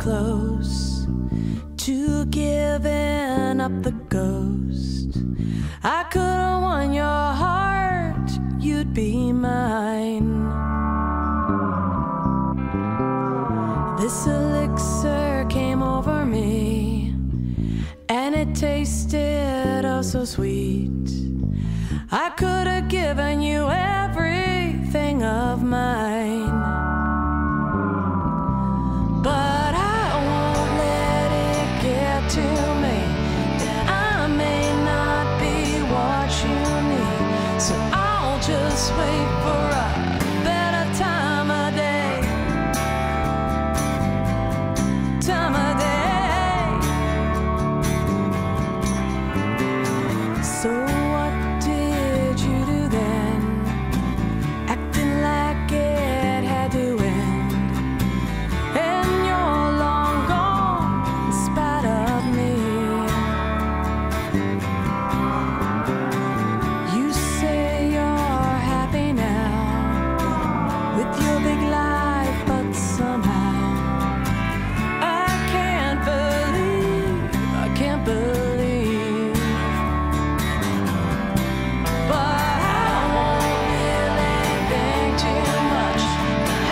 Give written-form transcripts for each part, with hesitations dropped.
close to giving up the ghost. I could have won your heart, you'd be mine. This elixir came over me, and it tasted oh so sweet. I could have given you everything of mine, but I won't let it get to me that I may not be what you need. So I'll just wait for a better time of day. Time of day. So what did you do then? Acting like it had to end, and you're long gone in spite of me. You say you're happy now with your big life, but somehow I can't believe, but I won't really think too much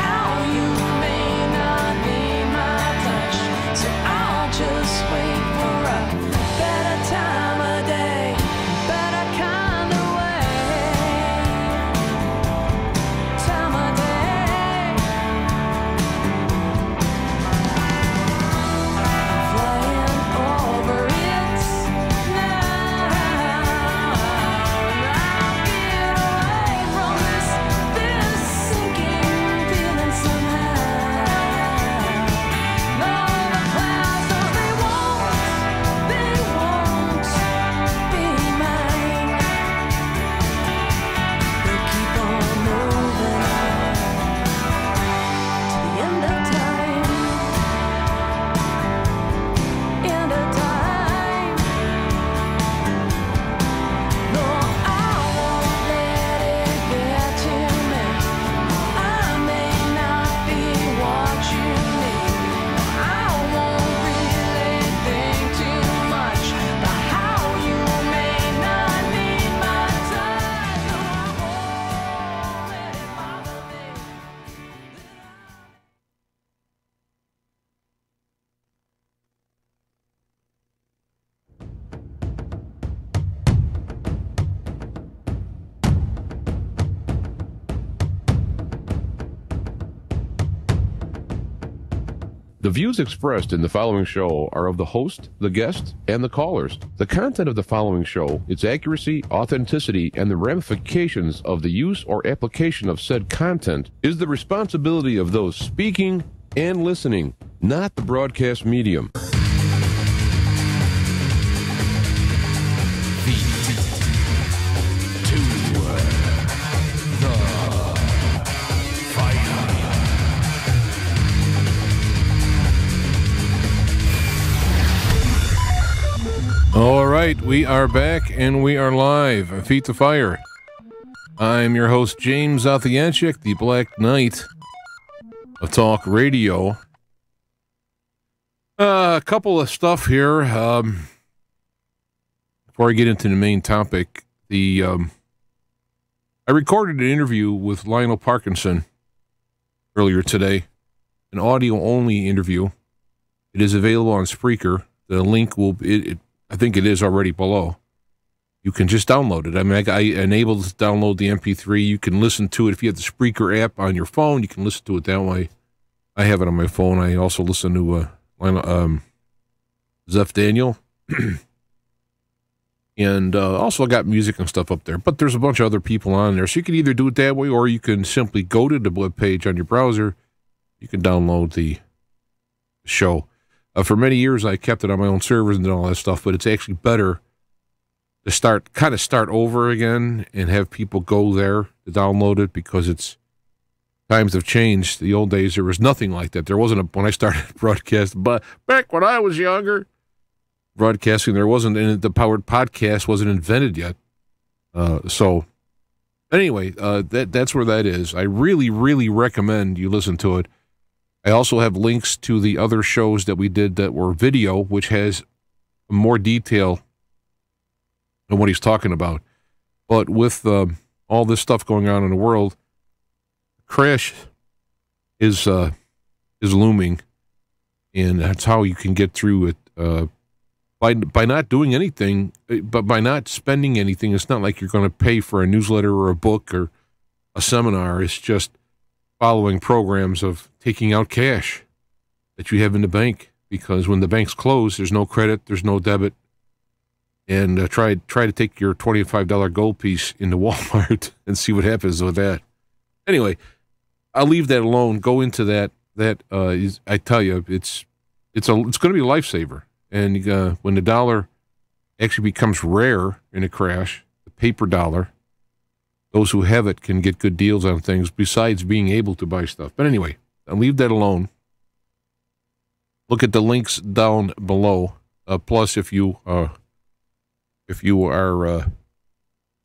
how you may not need my touch. So I'll just wait for a better time of day, better kind of way. Time of day. Flying over it now. I'll get away from this sinking feeling somehow. No, the clouds, no, they won't be mine. They'll keep on moving on to the end of time. End of time. No, I won't let it get to me. I may not be what you need. I won't really think too much about how you may not need my touch. No, I won't let it bother me. The views expressed in the following show are of the host, the guest, and the callers. The content of the following show, its accuracy, authenticity, and the ramifications of the use or application of said content is the responsibility of those speaking and listening, not the broadcast medium. All right, we are back and we are live. Feet to Fire. I'm your host, James Zathianchik, the Black Knight of Talk Radio. A couple of stuff here. Before I get into the main topic, I recorded an interview with Lional Parkinson earlier today, an audio-only interview. It is available on Spreaker. The link will be... I think it is already below. You can just download it. I mean, I enabled to download the MP3. You can listen to it if you have the Spreaker app on your phone. You can listen to it that way. I have it on my phone. I also listen to Zeph Daniel. And also got music and stuff up there. But there's a bunch of other people on there. So you can either do it that way, or you can simply go to the web page on your browser. You can download the show. For many years, I kept it on my own servers and all that stuff, but it's actually better to start over again and have people go there to download it, because times have changed. The old days, there was nothing like that. There wasn't when I started broadcasting, but back when I was younger, broadcasting, there wasn't, and the powered podcast wasn't invented yet. So anyway, that's where that is. I really, really recommend you listen to it. I also have links to the other shows that we did that were video, which has more detail on what he's talking about. But with all this stuff going on in the world, crash is looming, and that's how you can get through it by not doing anything, but by not spending anything. It's not like you're going to pay for a newsletter or a book or a seminar. It's just following programs of taking out cash that you have in the bank, because when the banks close, there's no credit, there's no debit. And try to take your $25 gold piece into Walmart and see what happens with that. Anyway, I'll leave that alone. Go into that. I tell you, it's going to be a lifesaver. And when the dollar actually becomes rare in a crash, the paper dollar, those who have it can get good deals on things besides being able to buy stuff. But anyway, I'll leave that alone. Look at the links down below. Plus, if you are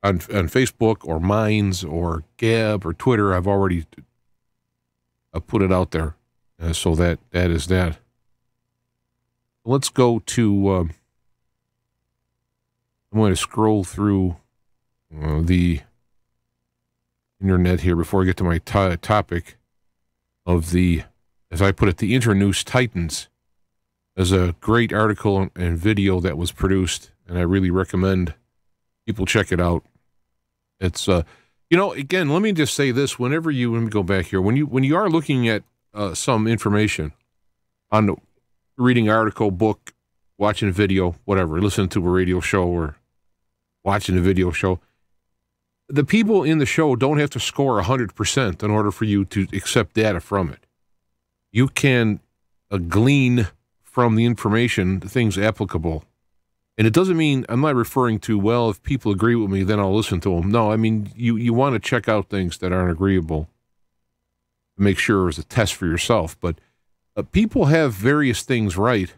on Facebook or Minds or Gab or Twitter, I've already put it out there. So that is that. Let's go to, I'm going to scroll through the internet here before I get to my topic of the, as I put it, the Inter-Noose Titans. There's a great article and video that was produced, and I really recommend people check it out. It's, again, let me just say this. Let me go back here. When you are looking at some information on reading article, book, watching a video, whatever, listening to a radio show or watching a video show, the people in the show don't have to score 100% in order for you to accept data from it. You can glean from the information things applicable. And it doesn't mean, I'm not referring to, well, if people agree with me, then I'll listen to them. No, I mean, you want to check out things that aren't agreeable to make sure it's a test for yourself. But people have various things right.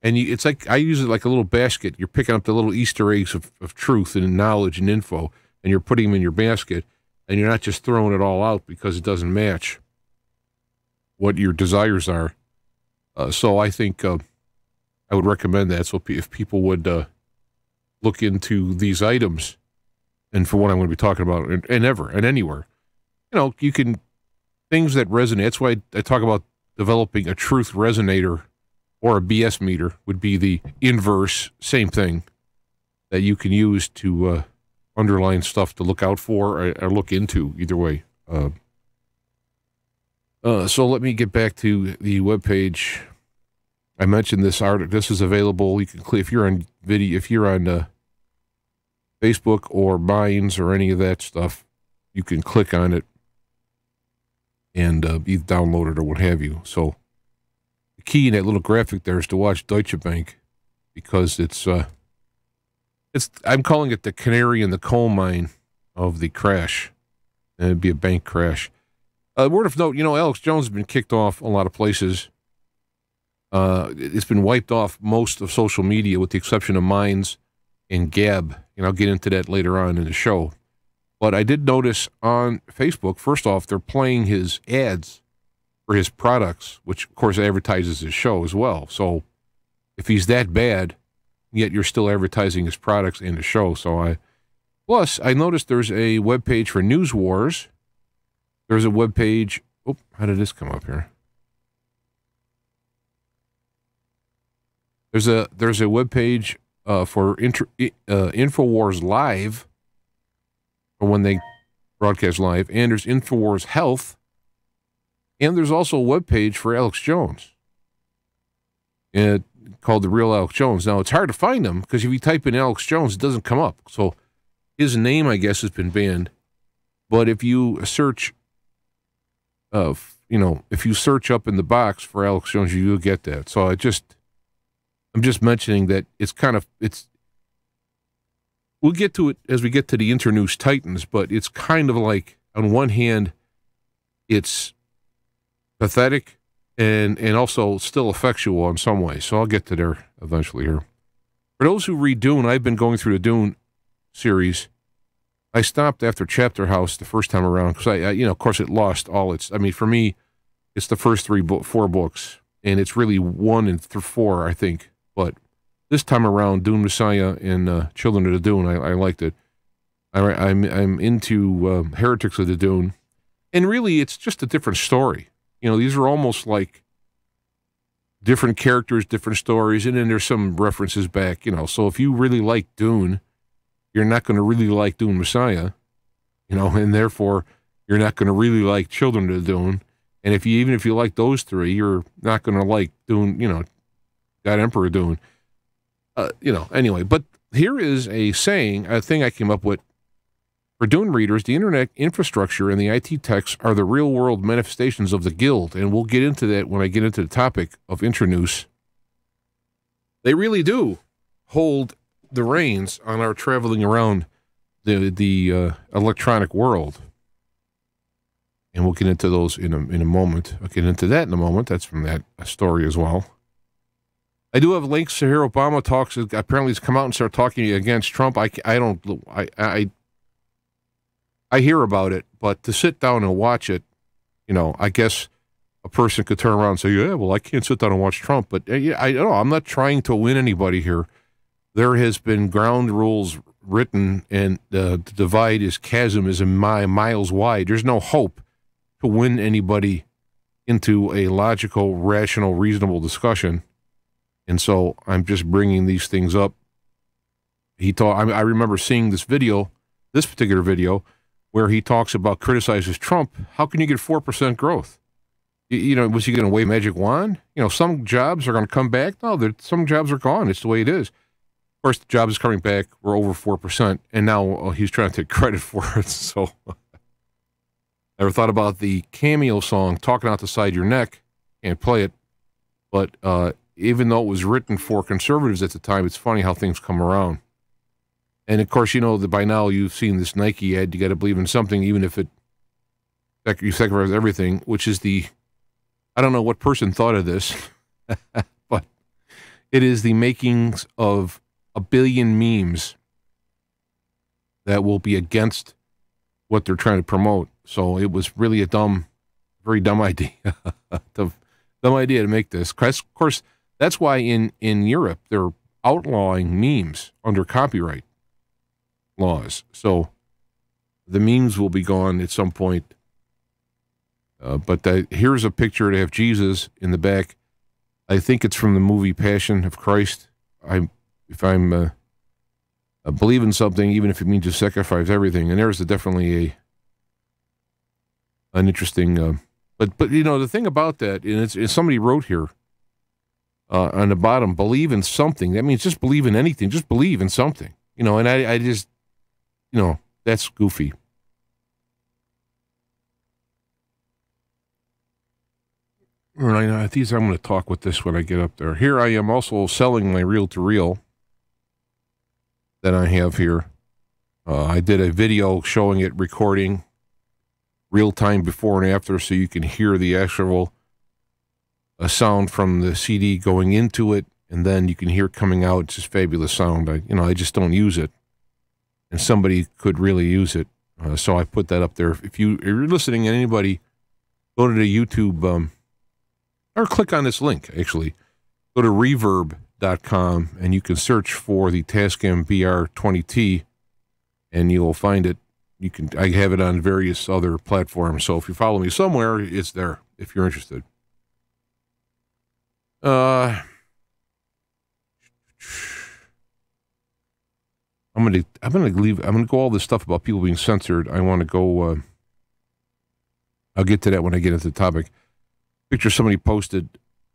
And it's like, I use it like a little basket. You're picking up the little Easter eggs of truth and knowledge and info, and you're putting them in your basket, and you're not just throwing it all out because it doesn't match what your desires are. So I think I would recommend that. So if people would look into these items, and for what I'm going to be talking about, and anywhere, you can, things that resonate. That's why I talk about developing a truth resonator or a BS meter would be the inverse, same thing, that you can use to underline stuff to look out for or look into, either way. So let me get back to the webpage. I mentioned this article. This is available. You can click if you're on video, if you're on Facebook or Minds or any of that stuff, you can click on it and either download it or what have you. So the key in that little graphic there is to watch Deutsche Bank, because it's I'm calling it the canary in the coal mine of the crash. And it'd be a bank crash. Word of note, Alex Jones has been kicked off a lot of places. It's been wiped off most of social media with the exception of Minds and Gab. And I'll get into that later on in the show. But I did notice on Facebook, first off, they're playing his ads for his products, which, of course, advertises his show as well. So if he's that bad, yet you're still advertising his products in the show. Plus, I noticed there's a webpage for News Wars. There's a webpage. Oh, how did this come up here? There's a webpage for InfoWars Live, or when they broadcast live, and there's InfoWars Health, and there's also a webpage for Alex Jones, called The Real Alex Jones. Now, it's hard to find him because if you type in Alex Jones, it doesn't come up. So his name, I guess, has been banned. But if you search, if you search up in the box for Alex Jones, you'll get that. So I'm just mentioning that we'll get to it as we get to the Inter-Noose Titans, but it's kind of like, on one hand, it's pathetic and also still effectual in some ways. So I'll get to there eventually here. For those who read Dune, I've been going through the Dune series. I stopped after Chapter House the first time around because of course, it lost all its. I mean, for me, It's the first four books, and it's really 1 and 4, I think. But this time around, Dune Messiah and Children of the Dune, I liked it. I'm into Heretics of the Dune, and really, it's just a different story. You know, these are almost like different characters, different stories, and then there's some references back. You know, so if you really like Dune, you're not going to really like Dune Messiah, you know, and therefore you're not going to really like Children of the Dune. And even if you like those three, you're not going to like Dune, you know, God Emperor Dune. You know, anyway, but here is a saying, a thing I came up with. For Dune readers, the internet infrastructure and the IT techs are the real-world manifestations of the guild, and we'll get into that when I get into the topic of Inter-Noose. They really do hold the reins on our traveling around the electronic world. And we'll get into those in a moment. I'll get into that in a moment. That's from that story as well. I do have links to here. Obama talks. Apparently, he's come out and started talking against Trump. I hear about it, but to sit down and watch it, you know, I guess a person could turn around and say, "Yeah, well, I can't sit down and watch Trump." But I don't know. I'm not trying to win anybody here. There has been ground rules written, and the divide is chasm is miles wide. There's no hope to win anybody into a logical, rational, reasonable discussion. And so I'm just bringing these things up. I remember seeing this particular video, where he talks about criticizes Trump. How can you get 4% growth? You know, was he going to wave a magic wand? You know, some jobs are going to come back. No, some jobs are gone. It's the way it is. Of course, the job is coming back. We're over 4%, and now he's trying to take credit for it. So I ever thought about the Cameo song, Talking Out the Side of Your Neck? Can't play it. But even though it was written for conservatives at the time, it's funny how things come around. And, of course, you know that by now you've seen this Nike ad, you got to believe in something, even if you sacrifice everything, which is I don't know what person thought of this, but it is the makings of a billion memes that will be against what they're trying to promote. So it was really a very dumb idea, dumb idea to make this. Of course, that's why in Europe they're outlawing memes under copyright laws. So the memes will be gone at some point. But here's a picture to have Jesus in the back. I think it's from the movie Passion of Christ. If I believe in something, even if it means to sacrifice everything. And there's definitely an interesting. But you know, the thing about that, and it's somebody wrote here on the bottom, believe in something. That means just believe in anything. Just believe in something. You know, and I just, you know, that's goofy. All right, I'm going to talk with this when I get up there. Here I am also selling my reel-to-reel that I have here. I did a video showing it recording real-time before and after, so you can hear the actual sound from the CD going into it, and then you can hear it coming out. It's just fabulous sound. I just don't use it, and somebody could really use it. So I put that up there. If you're listening, and anybody, go to the YouTube, or click on this link, actually. Go to reverb.com, and you can search for the Tascam BR20T, and you'll find it. I have it on various other platforms, so if you follow me somewhere, it's there, if you're interested. I'm gonna go all this stuff about people being censored. I want to go. I'll get to that when I get into the topic. Picture somebody posted.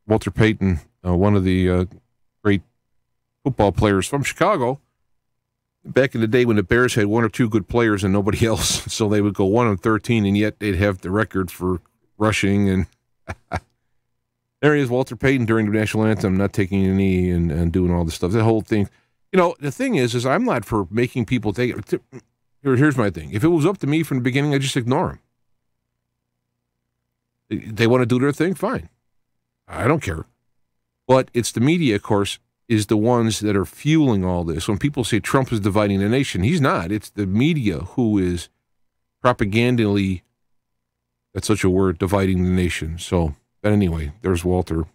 Walter Payton, one of the great football players from Chicago, back in the day when the Bears had one or two good players and nobody else, so they would go 1-13, and yet they'd have the record for rushing. And there he is, Walter Payton, during the national anthem, not taking a knee and doing all this stuff. The whole thing. You know, the thing is I'm not for making people take it. Here's my thing. If it was up to me from the beginning, I'd just ignore them. They want to do their thing, fine. I don't care. But it's the media, of course, is the ones that are fueling all this. When people say Trump is dividing the nation, he's not. It's the media who is propagandally That's such a word, dividing the nation. So, but anyway, there's Walter.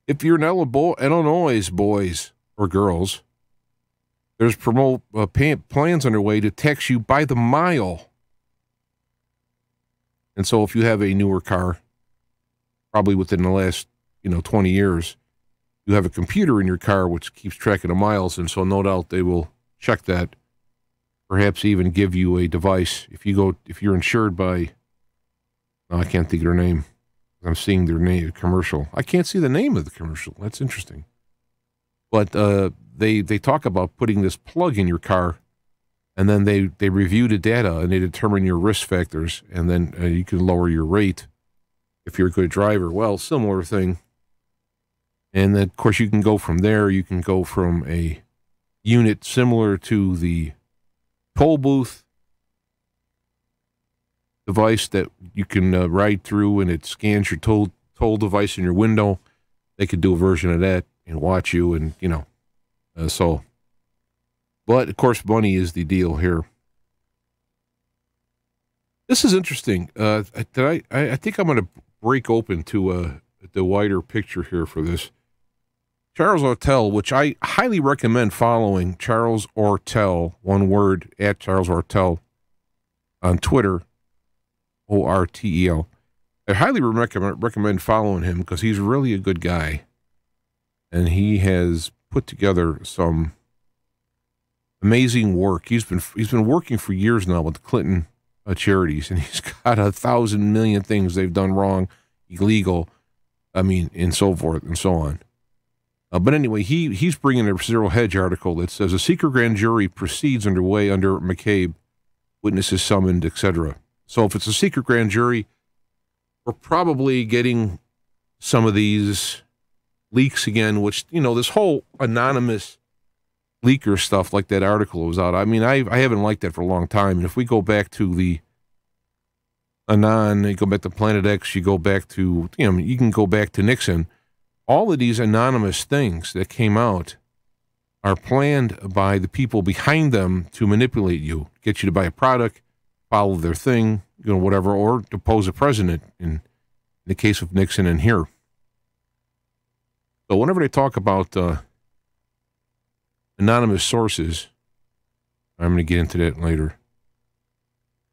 If you're in Illinois, boys or girls, there's plans underway to tax you by the mile. And so if you have a newer car, probably within the last 20 years, you have a computer in your car which keeps track of the miles, and so no doubt they will check that, perhaps even give you a device. If you're insured by, I can't think of their name. I'm seeing their name commercial. I can't see the name of the commercial. That's interesting. But they talk about putting this plug in your car, and then they review the data and they determine your risk factors, and then you can lower your rate if you're a good driver. Well, similar thing. And then, of course, you can go from there. You can go from a unit similar to the toll booth device that you can ride through, and it scans your toll device in your window. They could do a version of that and watch you, and so. But of course, money is the deal here. This is interesting. I think I'm going to break open to the wider picture here for this. Charles Ortel, which I highly recommend following, Charles Ortel, one word, at Charles Ortel on Twitter, O-R-T-E-L. I highly recommend following him because he's really a good guy. And he has put together some amazing work. He's been working for years now with the Clinton charities, and he's got 1,000 million things they've done wrong, illegal, and so forth and so on. But anyway, he's bringing a Zero Hedge article that says a secret grand jury proceeds underway under McCabe, witnesses summoned, etc. So if it's a secret grand jury, we're probably getting some of these leaks again, which, this whole anonymous leaker stuff like that article was out. I haven't liked that for a long time. And if we go back to the Anon, you go back to Planet X, you go back to, you can go back to Nixon. All of these anonymous things that came out are planned by the people behind them to manipulate you, get you to buy a product, follow their thing, whatever, or depose a president in the case of Nixon and here. So whenever they talk about anonymous sources, I'm going to get into that later.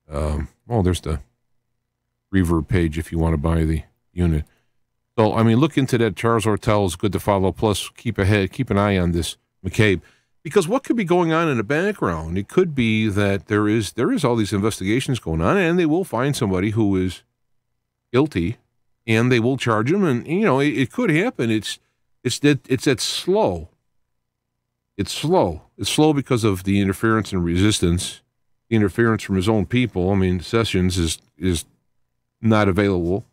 There's the reverb page if you want to buy the unit. So, look into that. Charles Ortel is good to follow. Plus, keep an eye on this McCabe. Because what could be going on in the background? It could be that there is all these investigations going on, and they will find somebody who is guilty, and they will charge him. And, it could happen. It's that slow. It's slow. It's slow because of the interference and resistance, the interference from his own people. Sessions is not available,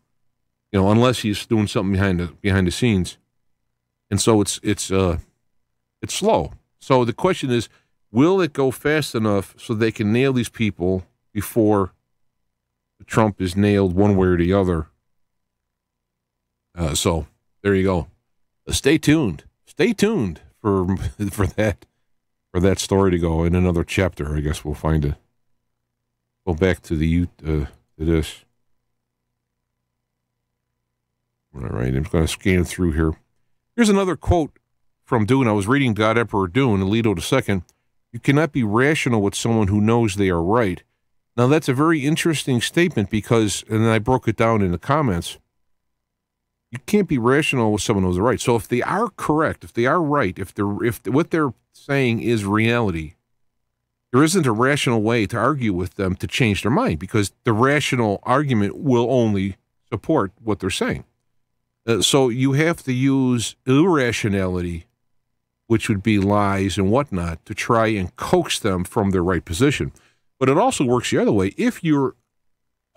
unless he's doing something behind the scenes. And so it's slow. So the question is, will it go fast enough so they can nail these people before Trump is nailed one way or the other? So there you go. Stay tuned. Stay tuned for that story to go in another chapter. I guess we'll find it. Go back to to this. All right, I'm going to scan through here. Here's another quote from Dune. I was reading God Emperor Dune, Alito II. You cannot be rational with someone who knows they are right. Now, that's a very interesting statement because, and then I broke it down in the comments, you can't be rational with someone who's right. So if they are correct, if they are right, if what they're saying is reality, there isn't a rational way to argue with them to change their mind because the rational argument will only support what they're saying. So you have to use irrationality, which would be lies and whatnot, to try and coax them from their right position. But it also works the other way. If you're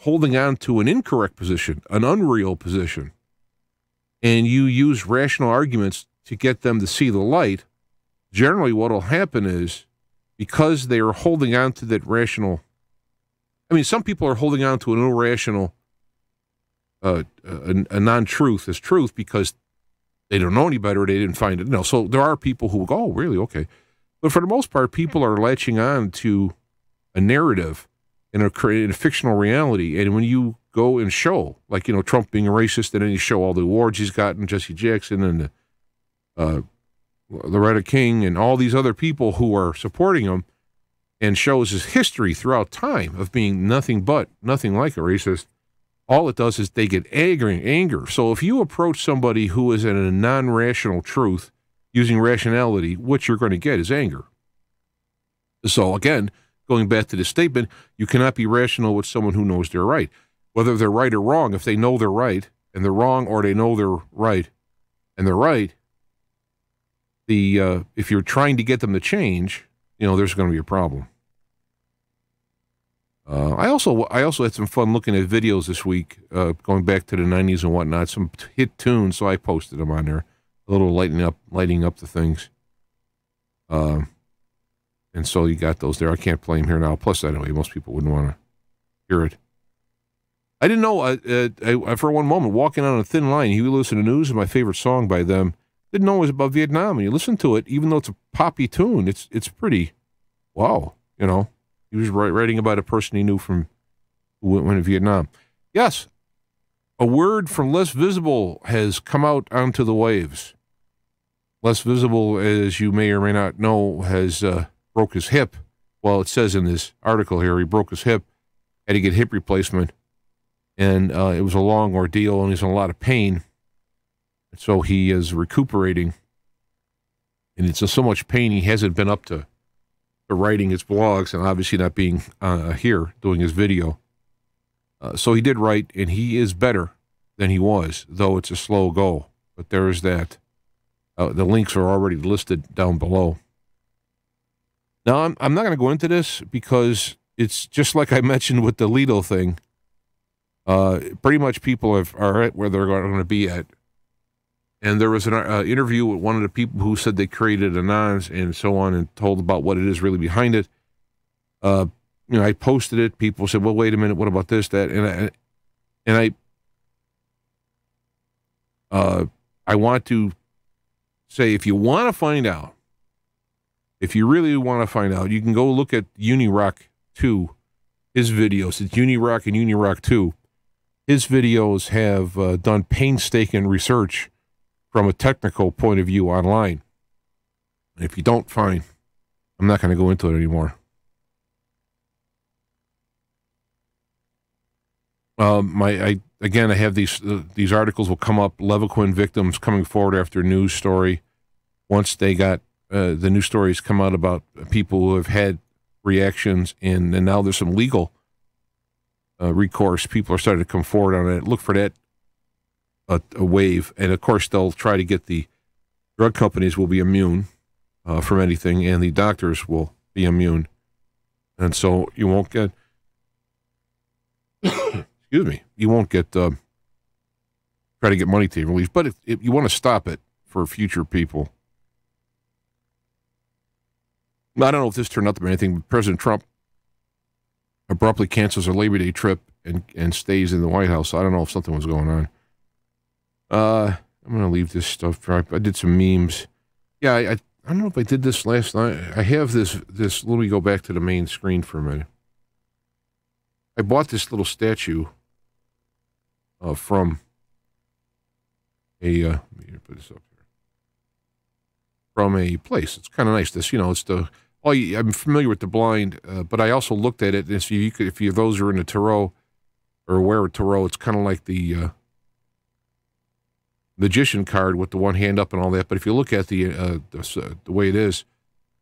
holding on to an incorrect position, an unreal position, and you use rational arguments to get them to see the light, generally what will happen is, because they are holding on to that rational, some people are holding on to an irrational a non-truth as truth because they don't know any better, they didn't find it. So there are people who go, oh, really? Okay. But for the most part, people are latching on to a narrative in a fictional reality. And when you go and show, like, Trump being a racist, and then you show all the awards he's gotten, Jesse Jackson and Loretta King and all these other people who are supporting him, and shows his history throughout time of being nothing like a racist, all it does is they get anger. So if you approach somebody who is in a non-rational truth using rationality, what you're going to get is anger. So again, going back to this statement, you cannot be rational with someone who knows they're right. Whether they're right or wrong, if they know they're right and they're wrong, or they know they're right and they're right, if you're trying to get them to change, there's going to be a problem. I also had some fun looking at videos this week, going back to the 90s and whatnot, some hit tunes, so I posted them on there, a little lighting up the things. And so you got those there. I can't play them here now. Plus, anyway, most people wouldn't want to hear it. I didn't know, I for one moment, Walking on a Thin Line, You Listen to News is my favorite song by them. Didn't know it was about Vietnam. And you listen to it, even though it's a poppy tune, it's pretty, wow, He was writing about a person he knew who went to Vietnam. Yes, a word from Less Visible has come out onto the waves. Less Visible, as you may or may not know, has broke his hip. Well, it says in this article here, he broke his hip, had to get hip replacement, and it was a long ordeal, and he's in a lot of pain. So he is recuperating, and it's so much pain he hasn't been up to writing his blogs, and obviously not being here doing his video. So he did write, and he is better than he was, though it's a slow go. But there is that. The links are already listed down below. Now, I'm not going to go into this because it's just like I mentioned with the Lido thing. Pretty much people are at where they're going to be at. And there was an interview with one of the people who said they created Anons and so on, and told about what it is really behind it. I posted it. People said, well, wait a minute, what about this, that? And I want to say, if you want to find out, if you really want to find out, you can go look at Unirock 2, his videos. It's Unirock and Unirock 2. His videos have done painstaking research from a technical point of view online. And if you don't, fine. I'm not going to go into it anymore. I have these articles will come up. Levaquin victims coming forward after a news story. Once they got the news stories come out about people who have had reactions, and now there's some legal recourse. People are starting to come forward on it. Look for that a wave, and of course they'll try to get the drug companies will be immune from anything, and the doctors will be immune, and so you won't get you won't get try to get money to release, but if you want to stop it for future people. I don't know if this turned out to be anything, but President Trump abruptly cancels a Labor Day trip and stays in the White House. So I don't know if something was going on. I'm going to leave this stuff. I did some memes. Yeah, I don't know if I did this last night. I have this. Let me go back to the main screen for a minute. I bought this little statue from a, let me put this up here, from a place. It's kind of nice. This, it's the, I'm familiar with the blind, but I also looked at it, and so if those are in the tarot or aware of tarot, it's kind of like the magician card with the one hand up and all that. But if you look at the way it is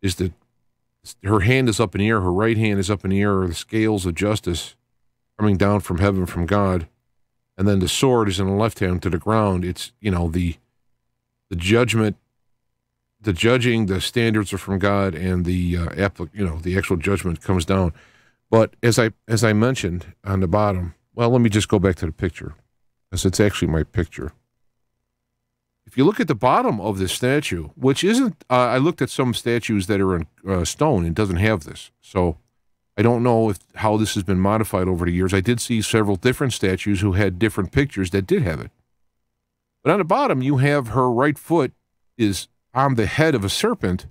that her hand is up in the air, her right hand is up in the air, the scales of justice coming down from heaven, from God, and then the sword is in the left hand to the ground. It's, the judgment, the judging, the standards are from God, and the the actual judgment comes down. But as I mentioned on the bottom, well, let me just go back to the picture, because it's actually my picture. If you look at the bottom of this statue, which isn't, I looked at some statues that are in stone and doesn't have this. So I don't know how this has been modified over the years. I did see several different statues who had different pictures that did have it. But on the bottom, you have her right foot is on the head of a serpent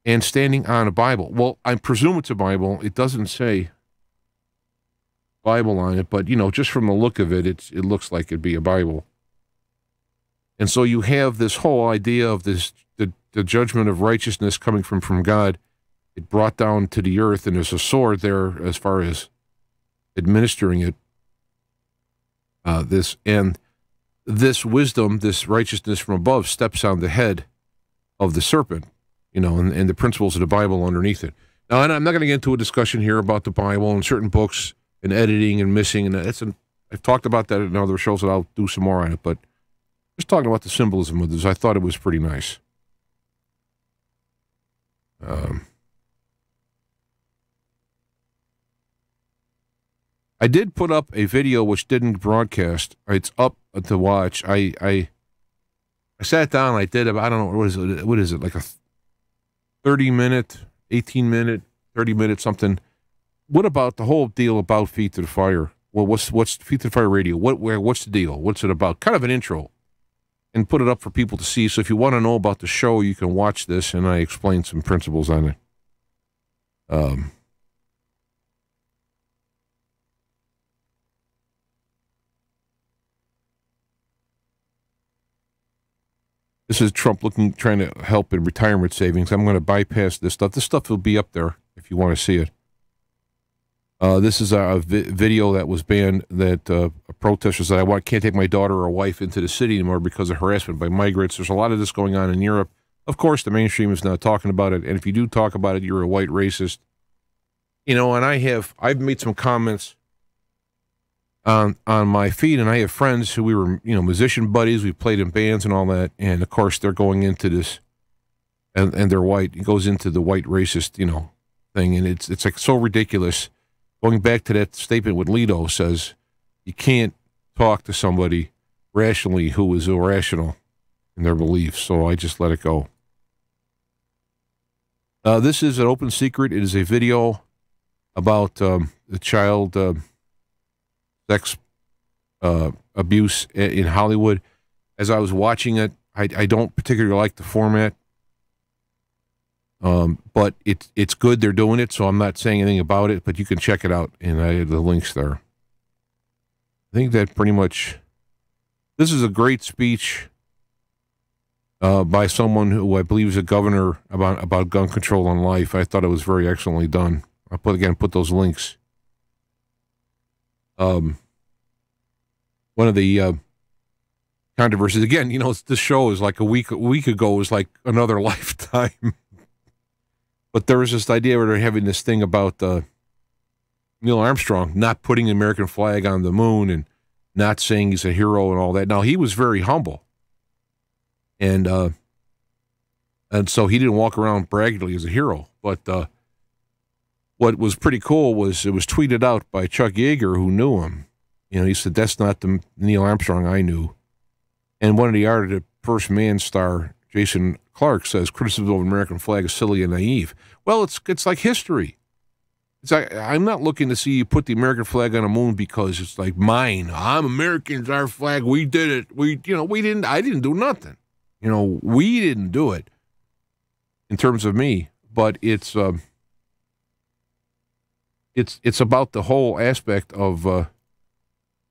and standing on a Bible. Well, I presume it's a Bible. It doesn't say Bible on it, but, just from the look of it, it looks like it'd be a Bible. And so you have this whole idea of the judgment of righteousness coming from God. It brought down to the earth, and there's a sword there as far as administering it. This wisdom, this righteousness from above, steps on the head of the serpent, and the principles of the Bible underneath it. Now, and I'm not going to get into a discussion here about the Bible and certain books and editing and missing, and I've talked about that in other shows, and I'll do some more on it, but just talking about the symbolism of this, I thought it was pretty nice. I did put up a video which didn't broadcast. It's up to watch. I sat down. I did. I don't know what is it like a 30-minute, 18-minute, 30-minute something. What about the whole deal about Feet to the Fire? Well, what's Feet to the Fire Radio? What's the deal? What's it about? Kind of an intro, and put it up for people to see. So if you want to know about the show, you can watch this, and I explain some principles on it. This is Trump trying to help in retirement savings. I'm going to bypass this stuff. This stuff will be up there if you want to see it. This is a video that was banned that a protester said, I can't take my daughter or wife into the city anymore because of harassment by migrants. There's a lot of this going on in Europe. Of course, the mainstream is not talking about it, and if you do talk about it, you're a white racist. And I've made some comments on my feed, and I have friends who we were, musician buddies. We played in bands and all that, and of course they're going into this, and they're white. It goes into the white racist, thing, and it's like so ridiculous. Going back to that statement what Leto says, you can't talk to somebody rationally who is irrational in their beliefs, so I just let it go. This is an open secret. It is a video about the child sex abuse in Hollywood. As I was watching it, I don't particularly like the format, but it's good they're doing it, so I'm not saying anything about it, but you can check it out, and I have the links there. I think that pretty much, this is a great speech by someone who I believe is a governor about gun control and life. I thought it was very excellently done. I'll put those links. One of the controversies, again, this show is like a week ago was like another lifetime. But there was this idea where they're having this thing about Neil Armstrong not putting the American flag on the moon and not saying he's a hero and all that. Now, he was very humble. And so he didn't walk around braggingly as a hero. But what was pretty cool was it was tweeted out by Chuck Yeager, who knew him. He said, that's not the Neil Armstrong I knew. And one of the first man star, Jason Clark, says, criticism of the American flag is silly and naive. Well, it's like history. It's like, I'm not looking to see you put the American flag on the moon because it's like mine. I'm American, it's our flag. We did it. I didn't do nothing. We didn't do it in terms of me, but it's about the whole aspect of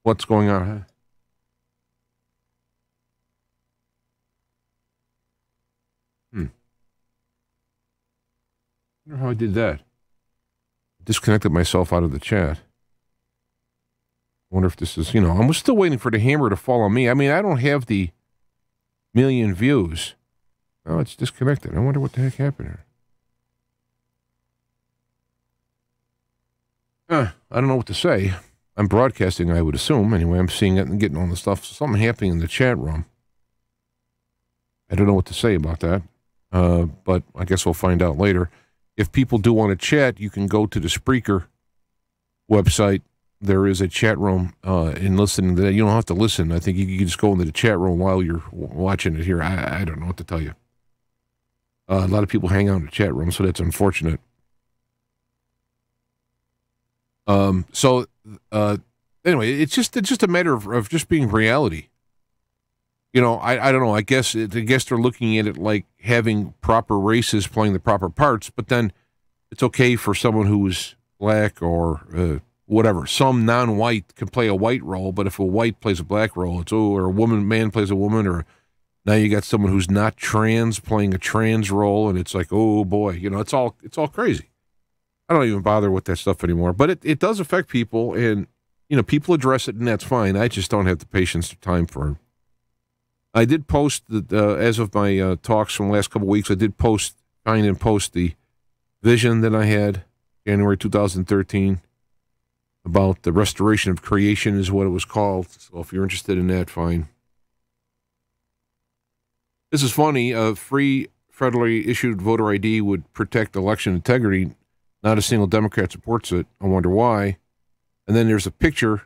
what's going on. I wonder how I did that. Disconnected myself out of the chat. I wonder if this is, I'm still waiting for the hammer to fall on me. I mean, I don't have the million views. Oh, it's disconnected. I wonder what the heck happened here. I don't know what to say. I'm broadcasting, I would assume. Anyway, I'm seeing it and getting all the stuff. So something happening in the chat room. I don't know what to say about that. But I guess we'll find out later. If people do want to chat, you can go to the Spreaker website. There is a chat room in listening to that. You don't have to listen. I think you can just go into the chat room while you're watching it here. I don't know what to tell you. A lot of people hang out in the chat room, so that's unfortunate. Anyway, it's just a matter of just being reality. I don't know. I guess they're looking at it like having proper races playing the proper parts, but then it's okay for someone who's black or whatever. Some non-white can play a white role, but if a white plays a black role, it's, or a man plays a woman, or now you got someone who's not trans playing a trans role, and it's like, oh boy, it's all crazy. I don't even bother with that stuff anymore, but it does affect people, and people address it, and that's fine. I just don't have the patience or time for it. I did post as of my talks from the last couple of weeks. I did post the vision that I had January 2013 about the restoration of creation is what it was called. So if you're interested in that, fine. This is funny. Free federally issued voter ID would protect election integrity. Not a single Democrat supports it. I wonder why. And then there's a picture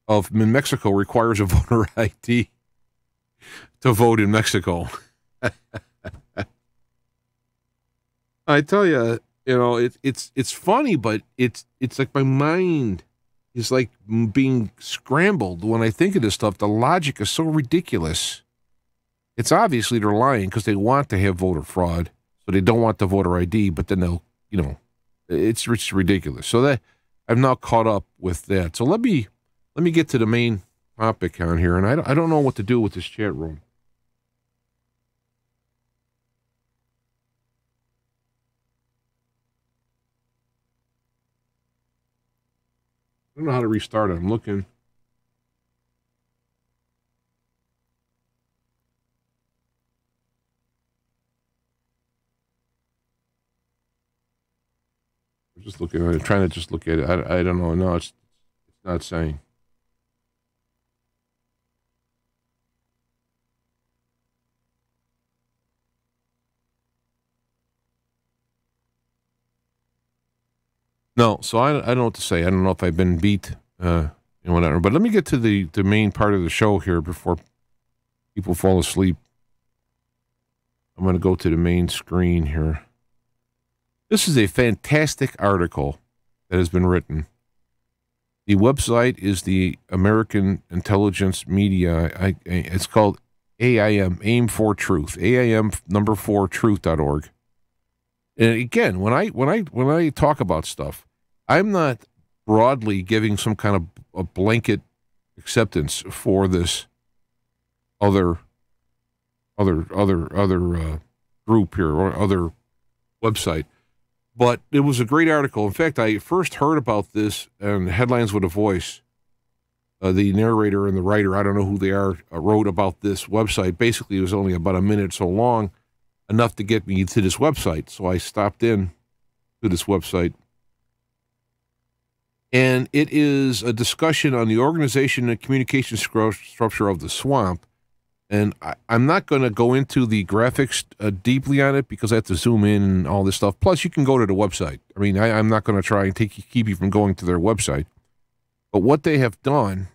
of Mexico requires a voter ID to vote in Mexico. I tell you, it's funny, but it's like my mind is like being scrambled when I think of this stuff. The logic is so ridiculous. It's obviously they're lying because they want to have voter fraud, so they don't want the voter ID, but then they'll, it's ridiculous. So that I've now caught up with that. So let me get to the main topic on here, and I don't know what to do with this chat room. I don't know how to restart it. I'm looking. I'm just looking at it, trying to just look at it. I don't know. No, it's not saying. No, so I don't know what to say. I don't know if I've been beat, whatever. But let me get to the main part of the show here before people fall asleep. I'm going to go to the main screen here. This is a fantastic article that has been written. The website is the American Intelligence Media. It's called AIM, Aim for Truth, AIM4truth.org. And again, when I talk about stuff, I'm not broadly giving some kind of a blanket acceptance for this other group here or other website. But it was a great article. In fact, I first heard about this in Headlines with a Voice. The narrator and the writer, I don't know who they are, wrote about this website. Basically, it was only about a minute so long, enough to get me to this website. So I stopped in to this website. And it is a discussion on the organization and communication structure of the swamp. And I'm not going to go into the graphics deeply on it because I have to zoom in and all this stuff. Plus, you can go to the website. I mean, I'm not going to try and keep you from going to their website. But what they have done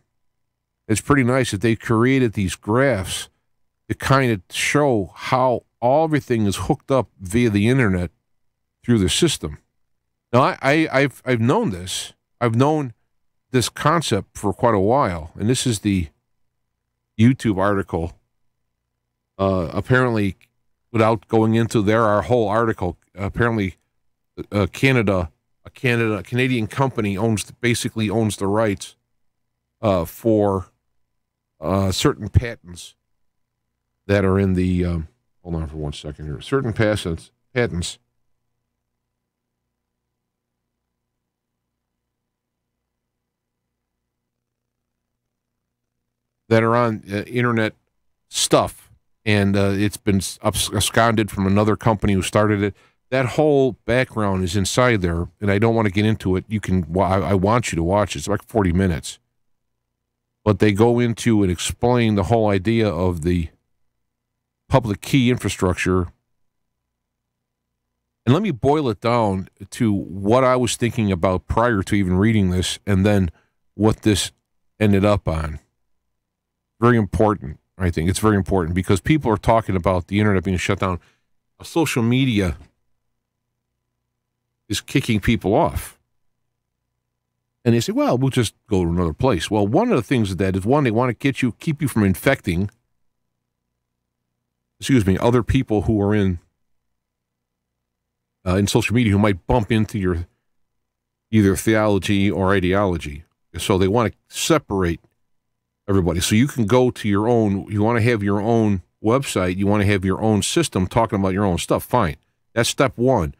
is pretty nice that they created these graphs to kind of show how everything is hooked up via the internet through the system. Now, I've known this. I've known this concept for quite a while, and this is the YouTube article. Apparently, without going into our whole article, apparently, a Canadian company basically owns the rights for certain patents that are in the. Hold on for 1 second here. Certain patents that are on internet stuff. And it's been absconded from another company who started it. That whole background is inside there, and I don't want to get into it. I want you to watch it. It's like 40 minutes. But they go into and explain the whole idea of the public key infrastructure. And let me boil it down to what I was thinking about prior to even reading this, and then what this ended up on. Very important. I think it's very important because people are talking about the internet being shut down. Social media is kicking people off. And they say, well, we'll just go to another place. Well, one of the things of that is, one, they want to keep you from infecting, other people who are in social media who might bump into either theology or ideology. So they want to separate everybody. So you can go to your own, you want to have your own website, you want to have your own system talking about your own stuff, fine. That's step one,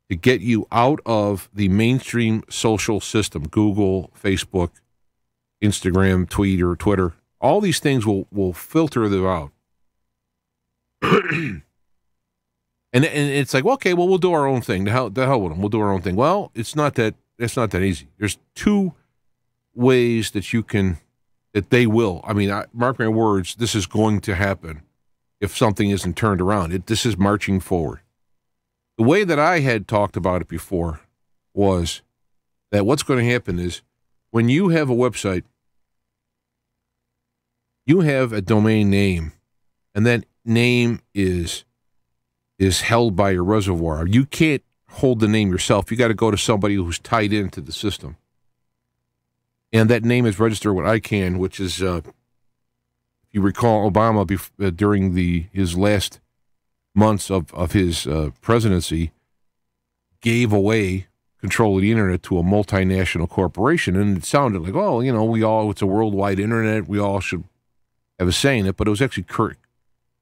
to get you out of the mainstream social system, Google, Facebook, Instagram, Twitter. All these things will filter them out. and it's like, okay, well, we'll do our own thing. The hell with them. We'll do our own thing. Well, it's not that easy. There's two ways that they will. I mean, mark my words, this is going to happen if something isn't turned around. This is marching forward. The way that I had talked about it before was that what's going to happen is when you have a website, you have a domain name, and that name is held by a reservoir. You can't hold the name yourself. You got to go to somebody who's tied into the system. And that name is registered with ICANN, which is, if you recall, Obama during his last months of his presidency gave away control of the internet to a multinational corporation, and it sounded like, oh, it's a worldwide internet, we all should have a say in it, but it was actually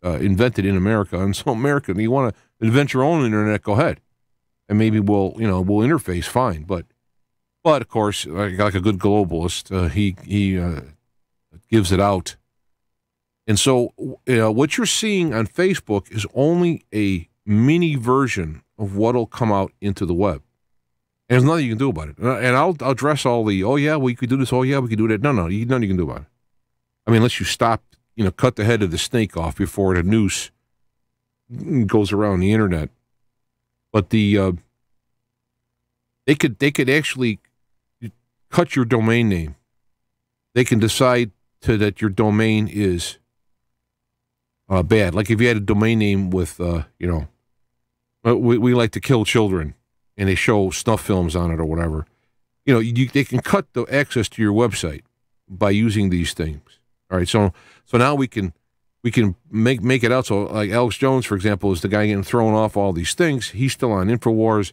invented in America, and so America, you want to invent your own internet, go ahead, and maybe we'll interface fine, but of course, like a good globalist, he gives it out. And so what you're seeing on Facebook is only a mini version of what will come out into the web. And there's nothing you can do about it. And I'll address all the, oh, yeah, we could do this, oh, yeah, we could do that. No, nothing you can do about it. I mean, unless you stop, cut the head of the snake off before the noose goes around the internet. But they could actually cut your domain name. They can decide that your domain is bad. Like if you had a domain name with, we like to kill children, and they show snuff films on it or whatever. They can cut the access to your website by using these things. All right, so now we can make it out. So like Alex Jones, for example, is the guy getting thrown off all these things. He's still on InfoWars.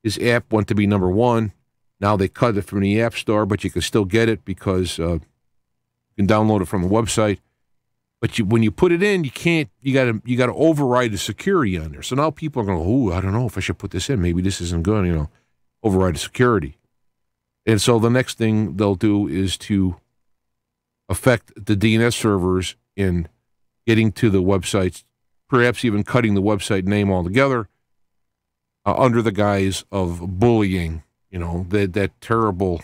His app went to be number 1. Now they cut it from the App Store, but you can still get it because you can download it from the website. But when you put it in, you can't. You got to override the security on there. So now people are going, "Oh, I don't know if I should put this in. Maybe this isn't good." Override the security. And so the next thing they'll do is to affect the DNS servers in getting to the websites, perhaps even cutting the website name altogether, under the guise of bullying. That terrible.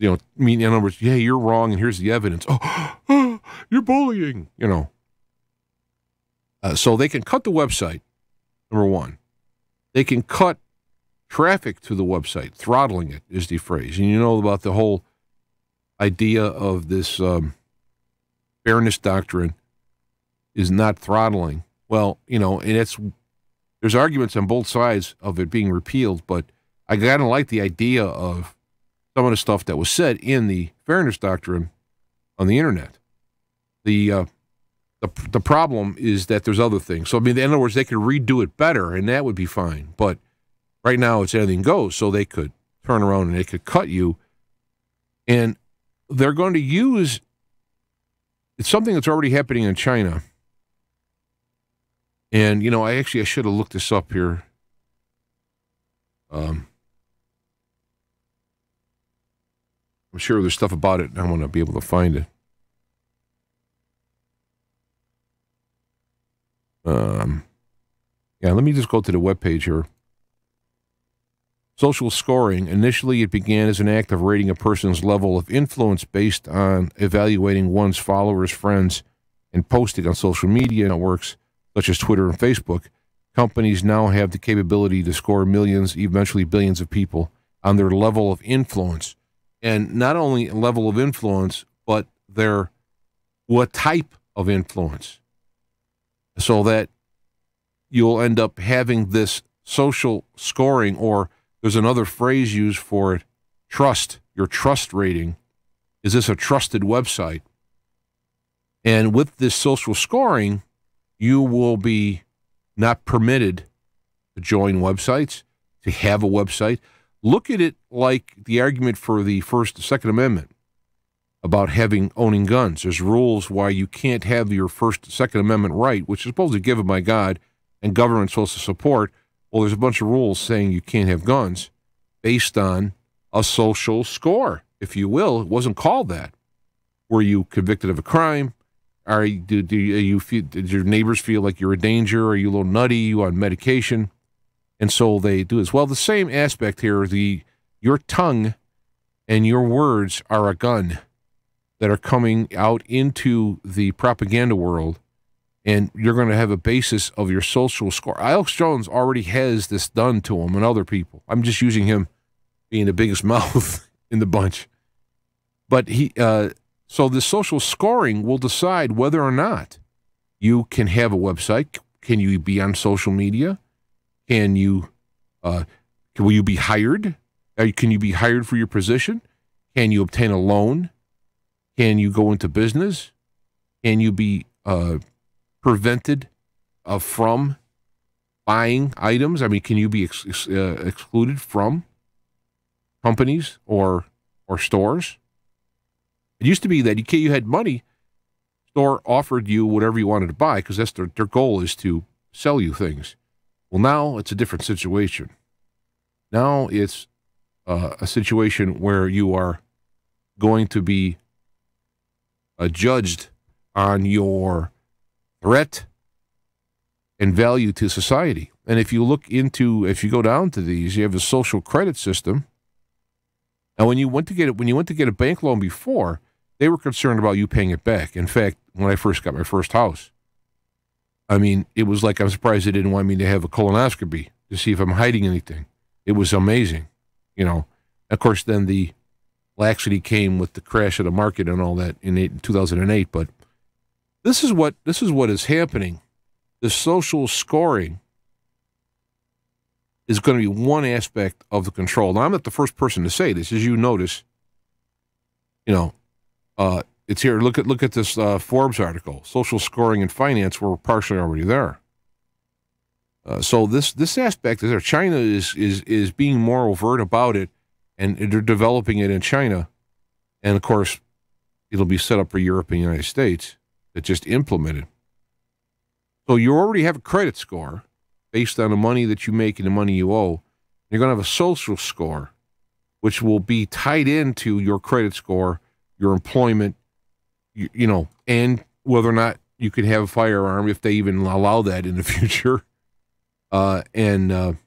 In other words, yeah, you're wrong, and here's the evidence. Oh, you're bullying, So they can cut the website, number 1. They can cut traffic to the website. Throttling it is the phrase. And you know about the whole idea of this fairness doctrine is not throttling. Well, and there's arguments on both sides of it being repealed, but I kind of like the idea of some of the stuff that was said in the fairness doctrine on the internet. The problem is that there's other things. So, in other words, they could redo it better, and that would be fine. But right now, it's anything goes, so they could turn around and they could cut you. And they're going to use, it's something that's already happening in China. And, I should have looked this up here. I'm sure there's stuff about it, and I want to be able to find it. Let me just go to the webpage here. Social scoring. Initially, it began as an act of rating a person's level of influence based on evaluating one's followers, friends, and posting on social media networks such as Twitter and Facebook. Companies now have the capability to score millions, eventually billions of people on their level of influence. And not only level of influence, but what type of influence. So that you'll end up having this social scoring, or there's another phrase used for it, trust, your trust rating. Is this a trusted website? And with this social scoring, you will be not permitted to join websites, to have a website. Look at it like the argument for the Second Amendment about owning guns. There's rules why you can't have your Second Amendment right, which is supposedly given by God and government's supposed to support. Well, there's a bunch of rules saying you can't have guns based on a social score, if you will. It wasn't called that. Were you convicted of a crime? Did your neighbors feel like you're a danger? Are you a little nutty? Are you on medication? And so they do this. Well, the same aspect here, your tongue and your words are a gun that are coming out into the propaganda world, and you're going to have a basis of your social score. Alex Jones already has this done to him and other people. I'm just using him being the biggest mouth in the bunch. But so the social scoring will decide whether or not you can have a website. Can you be on social media? Will you be hired? Can you be hired for your position? Can you obtain a loan? Can you go into business? Can you be prevented from buying items? I mean, can you be excluded from companies or stores? It used to be that you had money, store offered you whatever you wanted to buy because that's their goal is to sell you things. Well, now it's a different situation. Now it's a situation where you are going to be judged on your threat and value to society. And if you go down to these, you have a social credit system. And when you went to get a bank loan before, they were concerned about you paying it back. In fact, when I first got my first house, I mean, it was like I'm surprised they didn't want me to have a colonoscopy to see if I'm hiding anything. It was amazing, Of course, then the laxity came with the crash of the market and all that in 2008. But this is what is happening. The social scoring is going to be one aspect of the control. Now, I'm not the first person to say this. As you notice, it's here. Look at this Forbes article. Social scoring in finance were partially already there. So this aspect is there. China is being more overt about it, and they're developing it in China. And, of course, it'll be set up for Europe and the United States that just implemented. So you already have a credit score based on the money that you make and the money you owe. You're going to have a social score, which will be tied into your credit score, your employment, and whether or not you can have a firearm if they even allow that in the future. And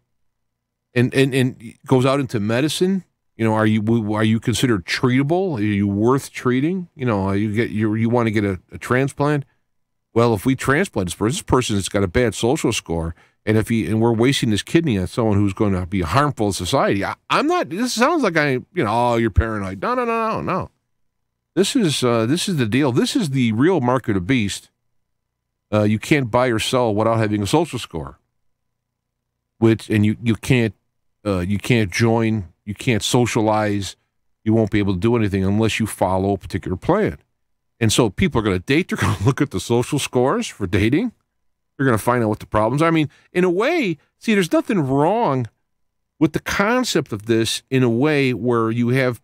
goes out into medicine. Are you considered treatable? Are you worth treating? You want to get a transplant? Well, if we transplant this person has got a bad social score, and we're wasting this kidney on someone who's going to be harmful to society, I'm not. This sounds like you're paranoid. No. This is the deal. This is the real mark of the beast. You can't buy or sell without having a social score. You can't join, you can't socialize, you won't be able to do anything unless you follow a particular plan. And so people are going to date, they're going to look at the social scores for dating, they're going to find out what the problems are. I mean, in a way, see, there's nothing wrong with the concept of this in a way where you have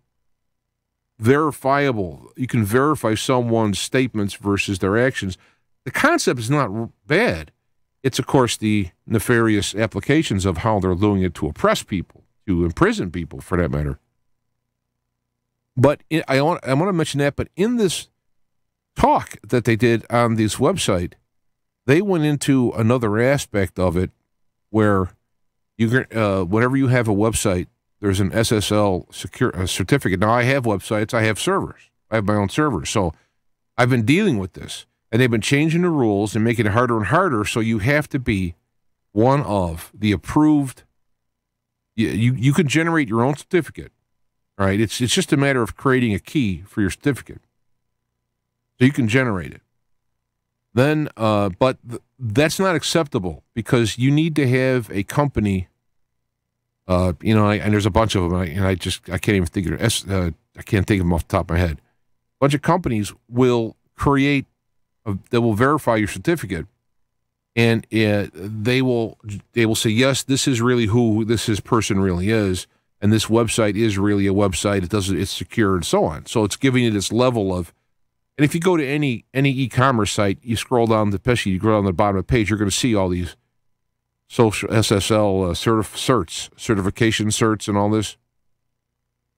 you can verify someone's statements versus their actions. The concept is not bad. It's, of course, the nefarious applications of how they're doing it to oppress people, to imprison people, for that matter. But I want to mention that, but in this talk that they did on this website, they went into another aspect of it where whenever you have a website, there's an SSL certificate. Now, I have websites, I have servers. I have my own servers. So I've been dealing with this. And they've been changing the rules and making it harder and harder, so you have to be one of the approved. You can generate your own certificate, right? It's just a matter of creating a key for your certificate. So you can generate it. Then, but that's not acceptable because you need to have a company, and there's a bunch of them, and I can't even think of it. I can't think of them off the top of my head. A bunch of companies will create that will verify your certificate, and they will say, yes, this is really who this person really is, and this website is really a website. It's secure and so on. So it's giving you this level of, and if you go to any e-commerce site, you scroll down, especially you go down the bottom of the page, you're going to see all these social SSL certification certs and all this.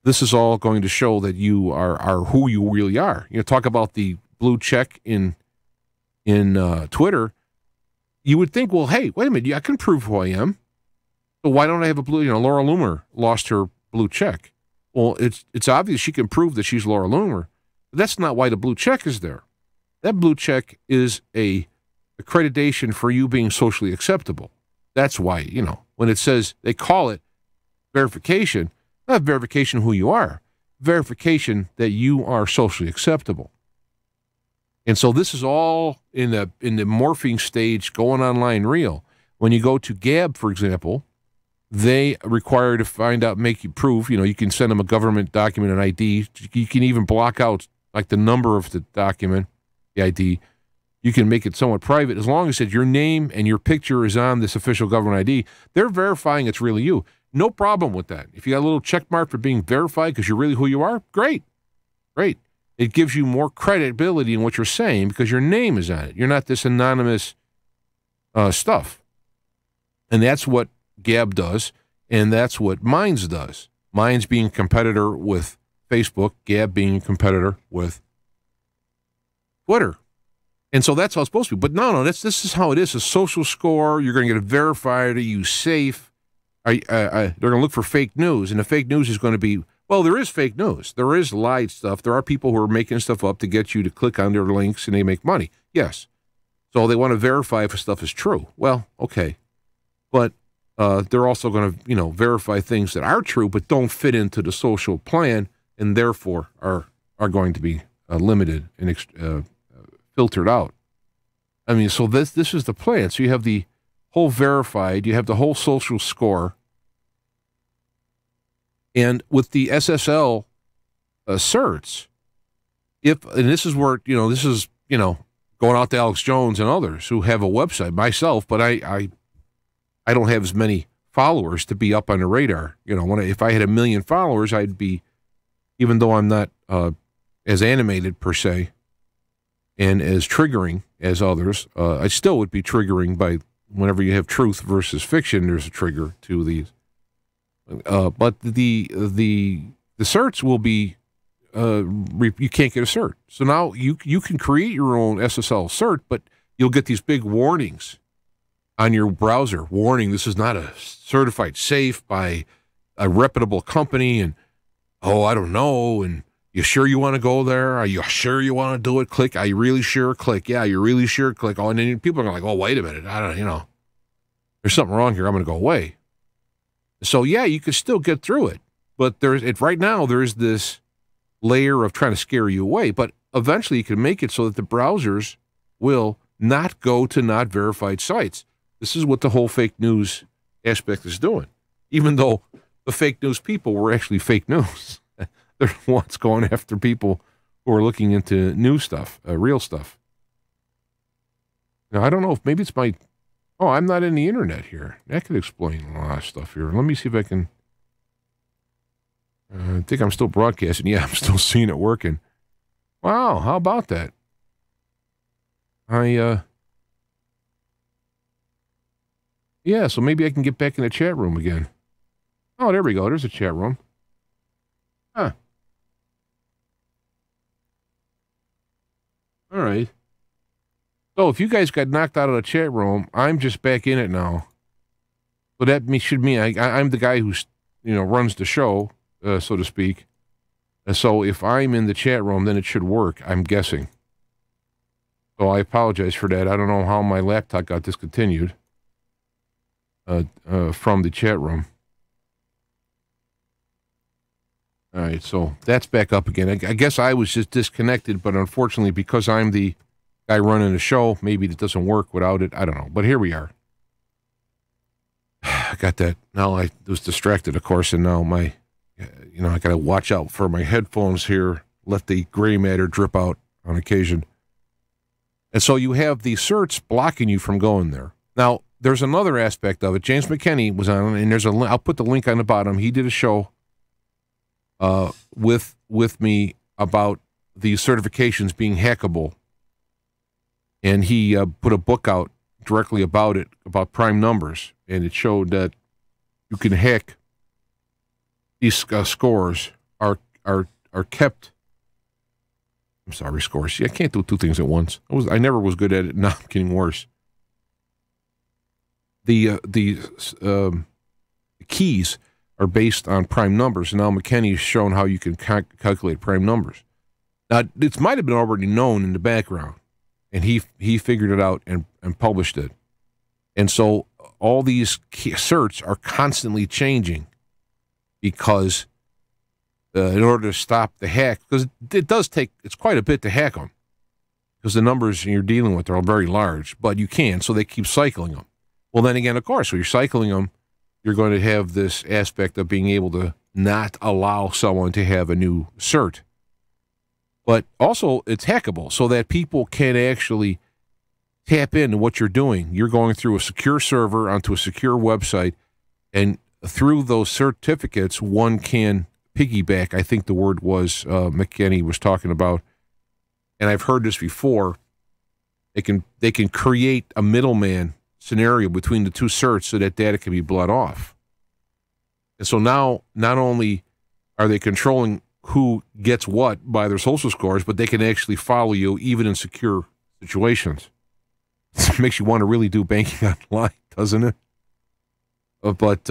This is all going to show that you are who you really are. You know, talk about the blue check in Twitter. You would think, well, hey, wait a minute, I can prove who I am. So why don't I have a blue? You know, Laura Loomer lost her blue check. Well, it's obvious she can prove that she's Laura Loomer. But that's not why the blue check is there. That blue check is a accreditation for you being socially acceptable. That's why, you know, when it says, they call it verification, not verification who you are, verification that you are socially acceptable. And so this is all in the morphing stage, going online real. When you go to Gab, for example, they require to find out, make you prove, you know, you can send them a government document, an ID. You can even block out like the number of the document, the ID. You can make it somewhat private as long as your name and your picture is on this official government ID. They're verifying it's really you. No problem with that. If you got a little check mark for being verified because you're really who you are, great. Great. It gives you more credibility in what you're saying because your name is on it. You're not this anonymous stuff. And that's what Gab does, and that's what Minds does. Minds being a competitor with Facebook, Gab being a competitor with Twitter. And so that's how it's supposed to be. But no, this is how it is. A social score, you're going to get it verified. Are you safe? They're going to look for fake news, and the fake news is going to be, well, there is fake news. There is lied stuff. There are people who are making stuff up to get you to click on their links, and they make money. Yes. So they want to verify if stuff is true. Well, okay. But they're also going to, you know, verify things that are true but don't fit into the social plan, and therefore are going to be limited and filtered out. I mean, so this is the plan. So you have the whole verified, you have the whole social score, and with the SSL certs, and this is where, you know, this is, you know, going out to Alex Jones and others who have a website, myself, but I don't have as many followers to be up on the radar. You know, if I had 1 million followers, I'd be, even though I'm not as animated per se and as triggering as others, I still would be triggering by whenever you have truth versus fiction, there's a trigger to these. But the certs will be, you can't get a cert. So now you can create your own SSL cert, but you'll get these big warnings on your browser. Warning, this is not a certified safe by a reputable company, and, oh, I don't know, and you sure you want to go there? Are you sure you want to do it? Click. Are you really sure? Click. Yeah, you're really sure? Click. Oh, and then people are like, oh, wait a minute. I don't, you know, there's something wrong here. I'm going to go away. So, yeah, you can still get through it. But right now, there's this layer of trying to scare you away. But eventually, you can make it so that the browsers will not go to not verified sites. This is what the whole fake news aspect is doing. Even though the fake news people were actually fake news. They're the ones going after people who are looking into new stuff, real stuff. Now, I don't know if maybe it's my... Oh, I'm not in the internet here. That could explain a lot of stuff here. Let me see if I can... I think I'm still broadcasting. Yeah, I'm still seeing it working. Wow, how about that? Yeah, so maybe I can get back in the chat room again. Oh, there we go. There's a chat room. Huh. All right. So if you guys got knocked out of the chat room, I'm just back in it now. So that should mean I'm the guy who's, you know, runs the show, so to speak. And so if I'm in the chat room, then it should work, I'm guessing. So I apologize for that. I don't know how my laptop got discontinued from the chat room. All right, so that's back up again. I guess I was just disconnected, but unfortunately, because I'm the guy running the show, maybe it doesn't work without it. I don't know, but here we are. I got that. Now I was distracted, of course, and now I got to watch out for my headphones here, let the gray matter drip out on occasion. And so you have the certs blocking you from going there. Now, there's another aspect of it. James McKinney was on, and I'll put the link on the bottom. He did a show with me about these certifications being hackable, and he put a book out directly about it, about prime numbers, and it showed that you can hack these scores are kept. I'm sorry, scores. See, I can't do two things at once. I never was good at it. Now I'm getting worse. The keys are based on prime numbers, and now McKinney has shown how you can calculate prime numbers. Now, it might have been already known in the background, and he figured it out and published it. And so all these certs are constantly changing because in order to stop the hack, because it's quite a bit to hack them, because the numbers you're dealing with are very large, but you can, so they keep cycling them. Well, then again, of course, when you're cycling them, you're going to have this aspect of being able to not allow someone to have a new cert. But also, it's hackable so that people can actually tap into what you're doing. You're going through a secure server onto a secure website, and through those certificates, one can piggyback. I think the word was McKinney was talking about, and I've heard this before. They can create a middleman scenario between the two certs so that data can be bled off. And so now, not only are they controlling who gets what by their social scores, but they can actually follow you even in secure situations. It makes you want to really do banking online, doesn't it? But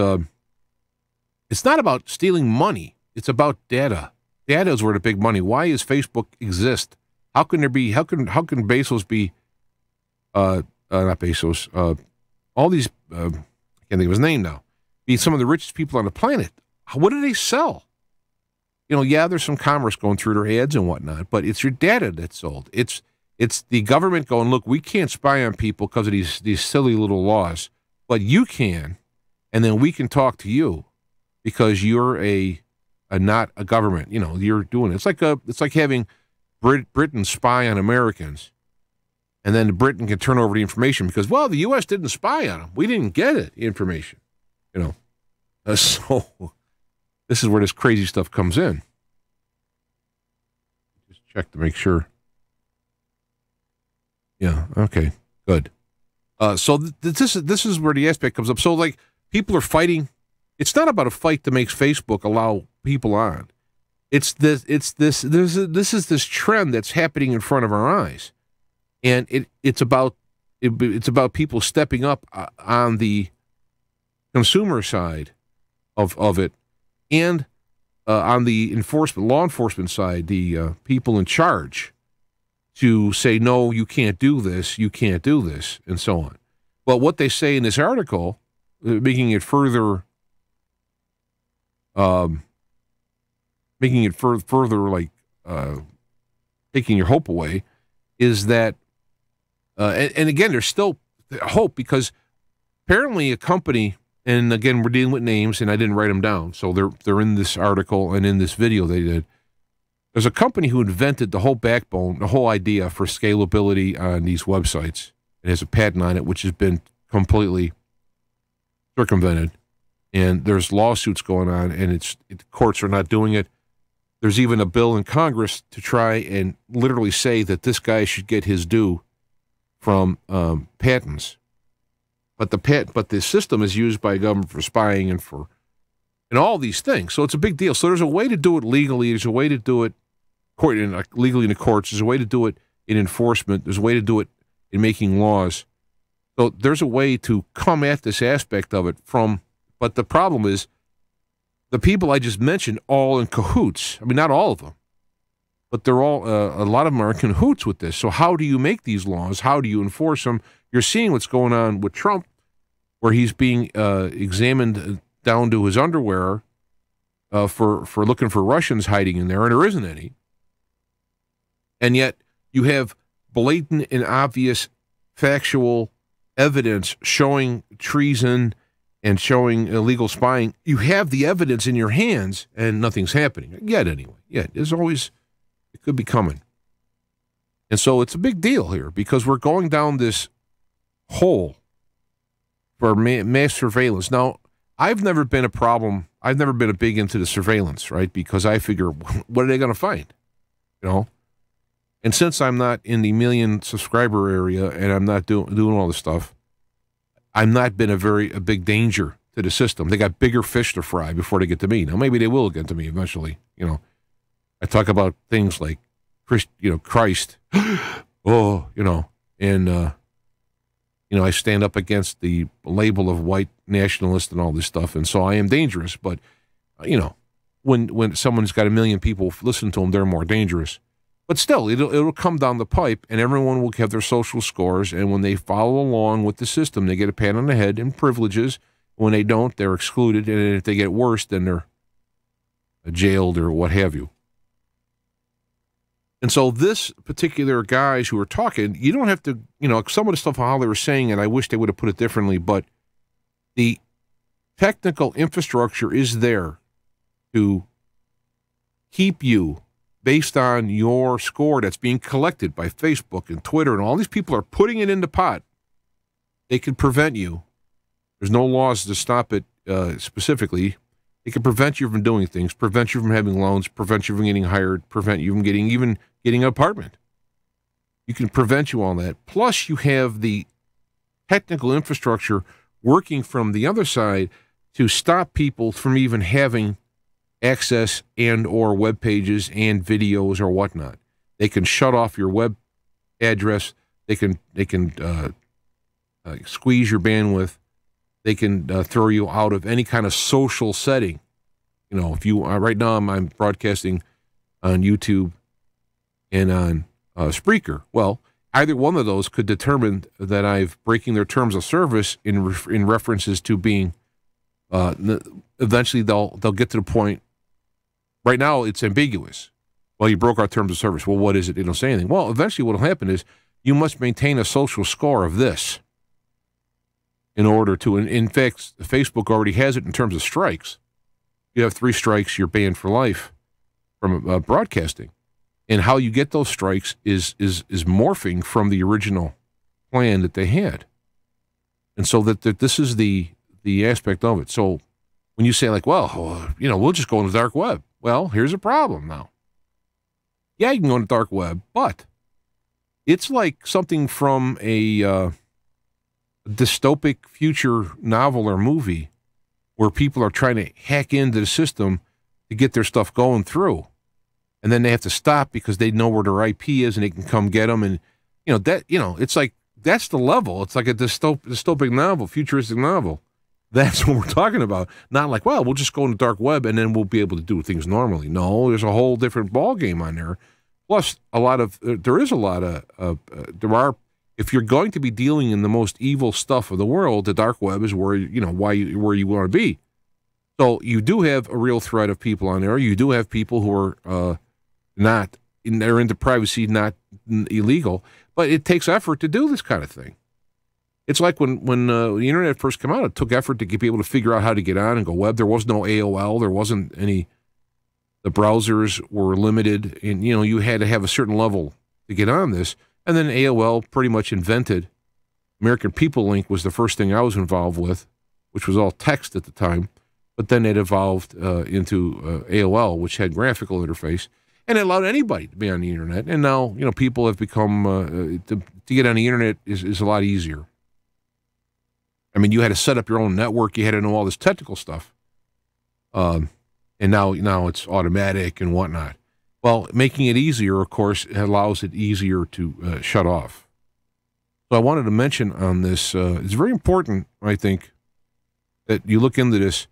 it's not about stealing money. It's about data. Data is where the big money. Why does Facebook exist? How can Bezos be? Not Bezos. All these. I can't think of his name now. Be some of the richest people on the planet. What do they sell? Yeah, there's some commerce going through their ads and whatnot, but it's your data that's sold. It's the government going, look, we can't spy on people because of these silly little laws, but you can, and then we can talk to you because you're not a government. You're doing it. It's like having Britain spy on Americans, and then Britain can turn over the information because, well, the U.S. didn't spy on them. We didn't get it, the information. So this is where this crazy stuff comes in. Just check to make sure. Yeah, okay, good. So this is where the aspect comes up. So, like, people are fighting. It's not about a fight that makes Facebook allow people on. This is this trend that's happening in front of our eyes, and it's about people stepping up on the consumer side of it, and on the law enforcement side, the people in charge, to say, no, you can't do this, and so on. But what they say in this article, making it further like taking your hope away, is that, and again, there's still hope because apparently a company, and again, we're dealing with names, and I didn't write them down, so they're in this article and in this video they did. There's a company who invented the whole backbone, the whole idea for scalability on these websites. It has a patent on it, which has been completely circumvented. And there's lawsuits going on, and the courts are not doing it. There's even a bill in Congress to try and literally say that this guy should get his due from patents. But the system is used by government for spying and all these things. So it's a big deal. So there's a way to do it legally. There's a way to do it legally in the courts. There's a way to do it in enforcement. There's a way to do it in making laws. So there's a way to come at this aspect of it but the problem is the people I just mentioned all in cahoots. I mean, not all of them, but they're all, a lot of them are in cahoots with this. So how do you make these laws? How do you enforce them? You're seeing what's going on with Trump, where he's being examined down to his underwear for looking for Russians hiding in there, and there isn't any. And yet you have blatant and obvious factual evidence showing treason and showing illegal spying. You have the evidence in your hands, and nothing's happening. Yet, anyway. Yet. There's always, it could be coming. And so it's a big deal here because we're going down this hole for mass surveillance. Now, I've never been a problem. I've never been a big into the surveillance, right? Because I figure, what are they going to find? You know? And since I'm not in the million subscriber area and I'm not doing all this stuff, I've not been a big danger to the system. They got bigger fish to fry before they get to me. Now, maybe they will get to me eventually. You know, I talk about things like, Christ, oh, and, I stand up against the label of white nationalist and all this stuff. And so I am dangerous. But, when someone's got 1 million people listen to them, they're more dangerous. But still, it'll come down the pipe, and everyone will have their social scores. And when they follow along with the system, they get a pat on the head and privileges. When they don't, they're excluded. And if they get worse, then they're jailed or what have you. And so this particular guys who are talking, you don't have to, some of the stuff how they were saying it, I wish they would have put it differently, but the technical infrastructure is there to keep you based on your score that's being collected by Facebook and Twitter, and all these people are putting it in the pot. They can prevent you. There's no laws to stop it specifically. It can prevent you from doing things, prevent you from having loans, prevent you from getting hired, prevent you from getting an apartment. You can prevent you all that. Plus, you have the technical infrastructure working from the other side to stop people from even having access and or web pages and videos or whatnot. They can shut off your web address. They can squeeze your bandwidth. They can throw you out of any kind of social setting. If you right now I'm broadcasting on YouTube and on Spreaker. Well, either one of those could determine that I've breaking their terms of service in references to being. Eventually, they'll get to the point. Right now, it's ambiguous. Well, you broke our terms of service. Well, what is it? They don't say anything. Well, eventually, what will happen is you must maintain a social score of this in order to. In fact, Facebook already has it in terms of strikes. You have 3 strikes, you're banned for life from broadcasting. And how you get those strikes is morphing from the original plan that they had. And so that this is the aspect of it. So when you say we'll just go on the dark web. Well, here's a problem now. Yeah, you can go on the dark web, but it's like something from a dystopic future novel or movie where people are trying to hack into the system to get their stuff going through. And then they have to stop because they know where their IP is and they can come get them. And, it's like, that's the level. It's like a dystopic novel, futuristic novel. That's what we're talking about. Not like, well, we'll just go on the dark web and then we'll be able to do things normally. No, there's a whole different ball game on there. Plus, if you're going to be dealing in the most evil stuff of the world, the dark web is where where you want to be. So you do have a real threat of people on there. You do have people who are they're into privacy, not illegal, but it takes effort to do this kind of thing. It's like when the internet first came out, it took effort to get people to figure out how to get on and go web. There was no AOL. There wasn't any. The browsers were limited, and you had to have a certain level to get on this. And then AOL pretty much invented. American People Link was the first thing I was involved with, which was all text at the time. But then it evolved into AOL, which had graphical interface, and it allowed anybody to be on the internet. And now, people have become to get on the internet is a lot easier. I mean, you had to set up your own network. You had to know all this technical stuff. And now it's automatic and whatnot. Well, making it easier, of course, allows it easier to shut off. So I wanted to mention on this, it's very important, I think, that you look into this,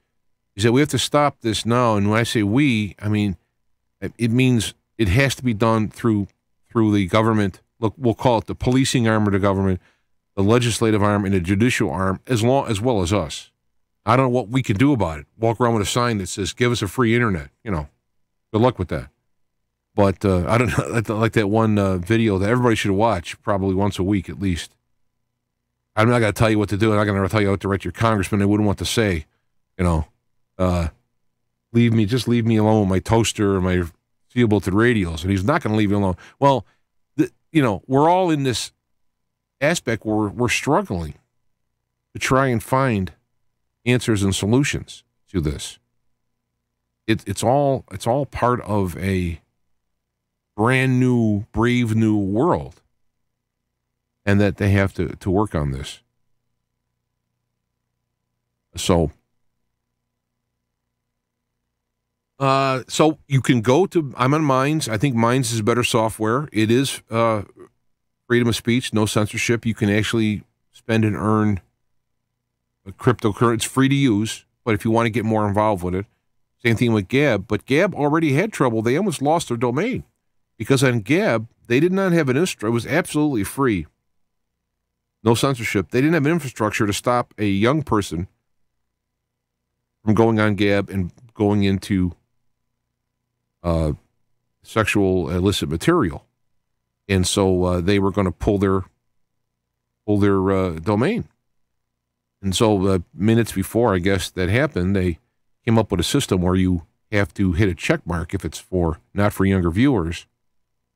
is that we have to stop this now. And when I say we, I mean, it means it has to be done through the government. Look, we'll call it the policing arm of the government, the legislative arm, and the judicial arm, as well as us. I don't know what we can do about it. Walk around with a sign that says, give us a free internet. Good luck with that. But I don't know, like that one video that everybody should watch probably once a week at least. I'm not going to tell you what to do. I'm not going to tell you what to write to your congressman. They wouldn't want to say, leave me alone with my toaster and my steel-bolted radios. And he's not going to leave you alone. Well, we're all in this aspect where we're struggling to try and find answers and solutions to this. It's all part of a brand new, brave new world, and that they have to work on this. So you can go to, I'm on Minds. I think Minds is better software. It is freedom of speech, no censorship. You can actually spend and earn a cryptocurrency. It's free to use, but if you want to get more involved with it, same thing with Gab. But Gab already had trouble. They almost lost their domain because on Gab, they did not have it was absolutely free. No censorship. They didn't have an infrastructure to stop a young person from going on Gab and going into sexual illicit material. And so they were going to pull their domain. And so minutes before, I guess, that happened, they came up with a system where you have to hit a check mark if it's not for younger viewers.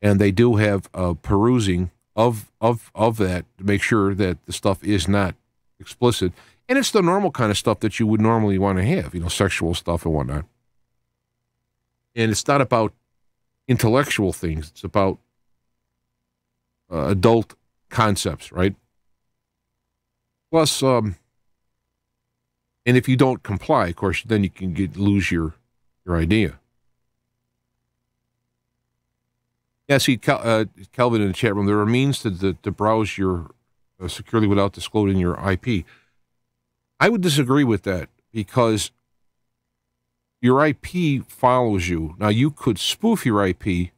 And they do have perusing of that to make sure that the stuff is not explicit. And it's the normal kind of stuff that you would normally want to have, sexual stuff and whatnot. And it's not about intellectual things. It's about adult concepts, right? Plus, and if you don't comply, of course, then you can lose your idea. Yeah, see, Kelvin in the chat room, there are means to browse your securely without disclosing your IP. I would disagree with that because your IP follows you. Now, you could spoof your IP,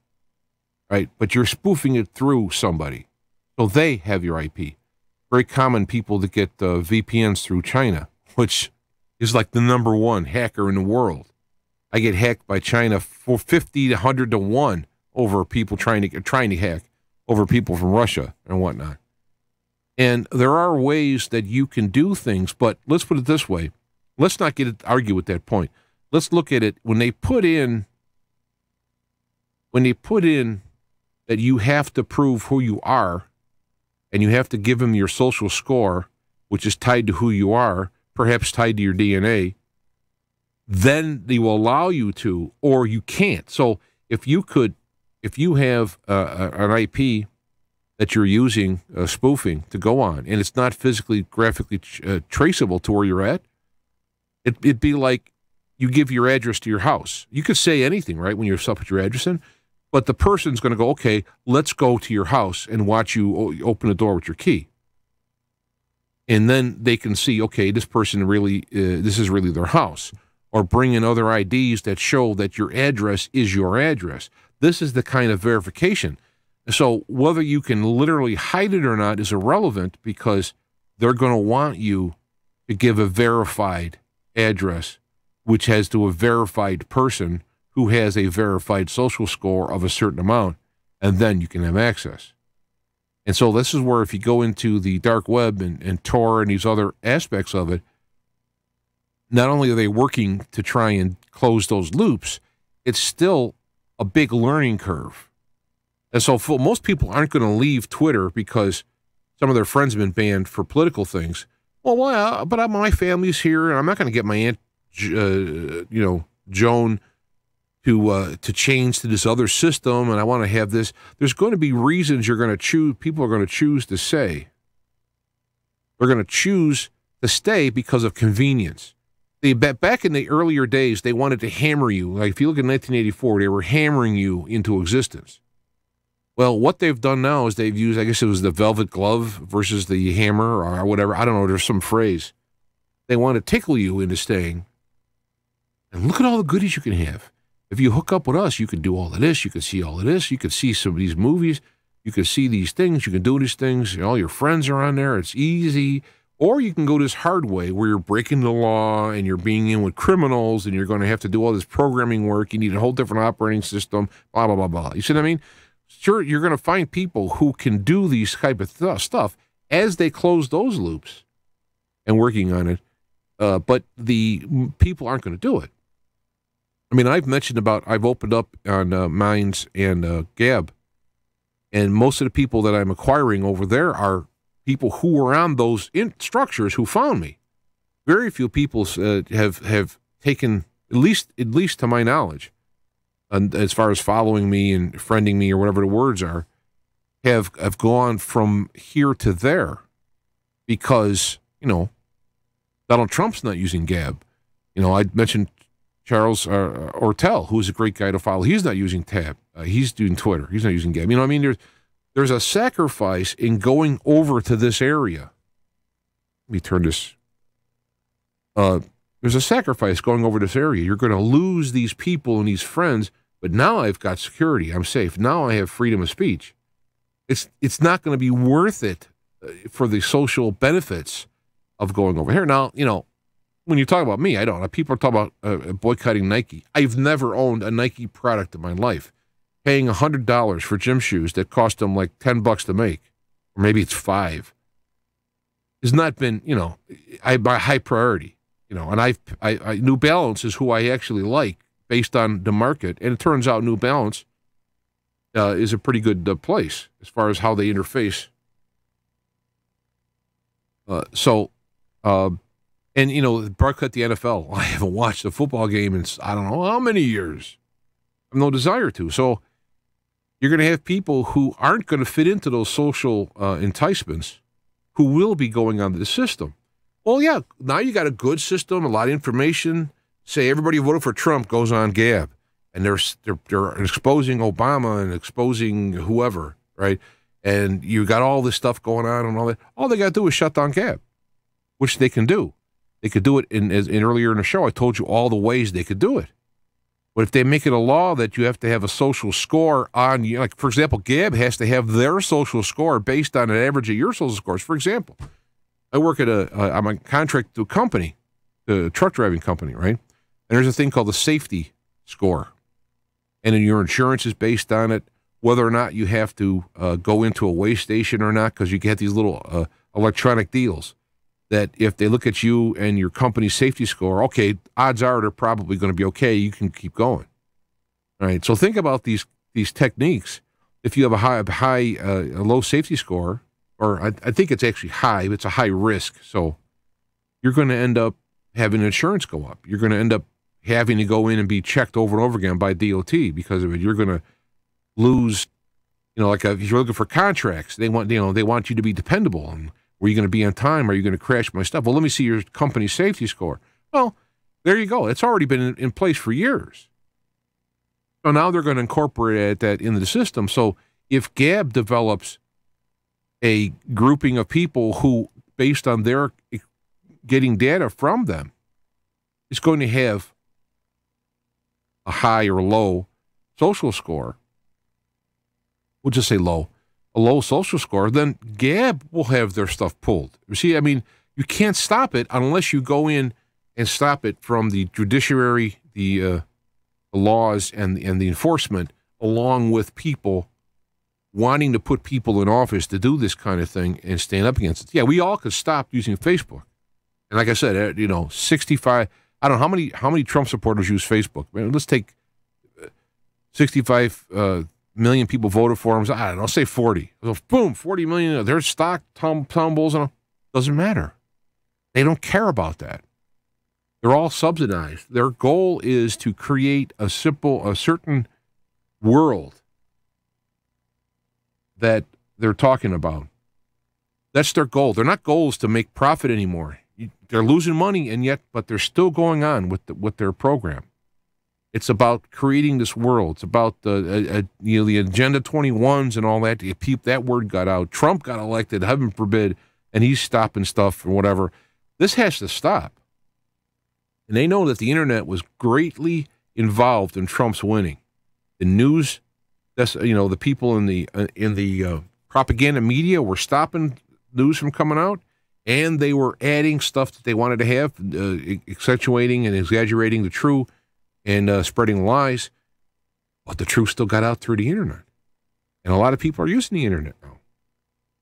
right? But you're spoofing it through somebody. So they have your IP. Very common people that get VPNs through China, which is like the number one hacker in the world. I get hacked by China for 50 to 100 to 1 over people trying to hack over people from Russia and whatnot. And there are ways that you can do things, but let's put it this way. Let's not argue at that point. Let's look at it when they put in that you have to prove who you are and you have to give them your social score, which is tied to who you are, perhaps tied to your DNA, then they will allow you to, or you can't. So if you have an IP that you're using spoofing to go on, and it's not physically, graphically traceable to where you're at, it'd be like you give your address to your house. You could say anything, right, when you're put your address in, but the person's going to go, okay, let's go to your house and watch you open the door with your key. And then they can see, okay, this person really, this is really their house. Or bring in other IDs that show that your address is your address. This is the kind of verification. So whether you can literally hide it or not is irrelevant because they're going to want you to give a verified address, which has to a verified person who has a verified social score of a certain amount, and then you can have access. And so this is where if you go into the dark web and Tor and these other aspects of it, not only are they working to try and close those loops, it's still a big learning curve. And so most people aren't going to leave Twitter because some of their friends have been banned for political things. Well, but my family's here, and I'm not going to get my Aunt, Joan to change to this other system, and I want to have this. There's going to be reasons people are going to choose to say. They're going to choose to stay because of convenience. Back in the earlier days, they wanted to hammer you. Like if you look at 1984, they were hammering you into existence. Well, what they've done now is they've used, I guess it was the velvet glove versus the hammer or whatever. I don't know. There's some phrase. They want to tickle you into staying. And look at all the goodies you can have. If you hook up with us, you can do all of this. You can see all of this. You can see some of these movies. You can see these things. You can do these things. All your friends are on there. It's easy. Or you can go this hard way where you're breaking the law and you're being in with criminals and you're going to have to do all this programming work. You need a whole different operating system, blah, blah, blah, blah. You see what I mean? Sure, you're going to find people who can do these type of stuff as they close those loops and working on it. But the people aren't going to do it. I mean, I've opened up on Minds and Gab, and most of the people that I'm acquiring over there are people who were on those structures who found me. Very few people have taken, at least to my knowledge, and as far as following me and friending me or whatever the words are, have gone from here to there because, Donald Trump's not using Gab. I mentioned Charles Ortel, who's a great guy to follow. He's not using Tab. He's doing Twitter. He's not using Gab. There's a sacrifice in going over to this area. Let me turn this. There's a sacrifice going over this area. You're going to lose these people and these friends, but now I've got security. I'm safe. Now I have freedom of speech. It's not going to be worth it for the social benefits of going over here. Now, when you talk about me, I don't. People are talking about boycotting Nike. I've never owned a Nike product in my life. Paying $100 for gym shoes that cost them like $10 to make, or maybe it's $5, has not been, my high priority. And I New Balance is who I actually like based on the market, and it turns out New Balance is a pretty good place as far as how they interface. Boycott the NFL. I haven't watched a football game in I don't know how many years. I have no desire to. So you're going to have people who aren't going to fit into those social enticements who will be going on the system. Well, yeah, now you got a good system, a lot of information. Say everybody who voted for Trump goes on Gab, and they're exposing Obama and exposing whoever, right? And you got all this stuff going on and all that. All they got to do is shut down Gab, which they can do. They could do it in earlier in the show. I told you all the ways they could do it. But if they make it a law that you have to have a social score on you, like, for example, Gab has to have their social score based on an average of your social scores. For example, I work at I'm a contract to a company, a truck driving company, right? And there's a thing called the safety score. And then your insurance is based on it, whether or not you have to go into a weigh station or not, because you get these little electronic deals that if they look at you and your company's safety score, okay, odds are they're probably going to be okay. You can keep going. All right. So think about these techniques. If you have a low safety score, or I think it's actually high, it's a high risk. So you're going to end up having insurance go up. You're going to end up having to go in and be checked over and over again by DOT because of it. You're going to lose, if you're looking for contracts, they want you to be dependable. And were you going to be on time? Are you going to crash my stuff? Well, let me see your company's safety score. Well, there you go. It's already been in place for years. So now they're going to incorporate that into the system. So if Gab develops a grouping of people who, based on their getting data from them, is going to have a high or low social score, we'll just say low, a low social score, then Gab will have their stuff pulled. You see, you can't stop it unless you go in and stop it from the judiciary, the laws, and the enforcement, along with people wanting to put people in office to do this kind of thing and stand up against it. Yeah, we all could stop using Facebook. And like I said, 65, I don't know how many Trump supporters use Facebook. Let's take 65 million people voted for him. I don't know, say 40. So boom, 40 million. Their stock tumbles. And doesn't matter. They don't care about that. They're all subsidized. Their goal is to create a certain world that they're talking about. That's their goal. They're not goals to make profit anymore. They're losing money, but they're still going on with their program. It's about creating this world. It's about the Agenda 21s and all that. That word got out. Trump got elected, heaven forbid, and he's stopping stuff or whatever. This has to stop. And they know that the internet was greatly involved in Trump's winning. The news, the people in the propaganda media were stopping news from coming out, and they were adding stuff that they wanted to have, accentuating and exaggerating the truth and spreading lies. But the truth still got out through the internet. And a lot of people are using the internet now.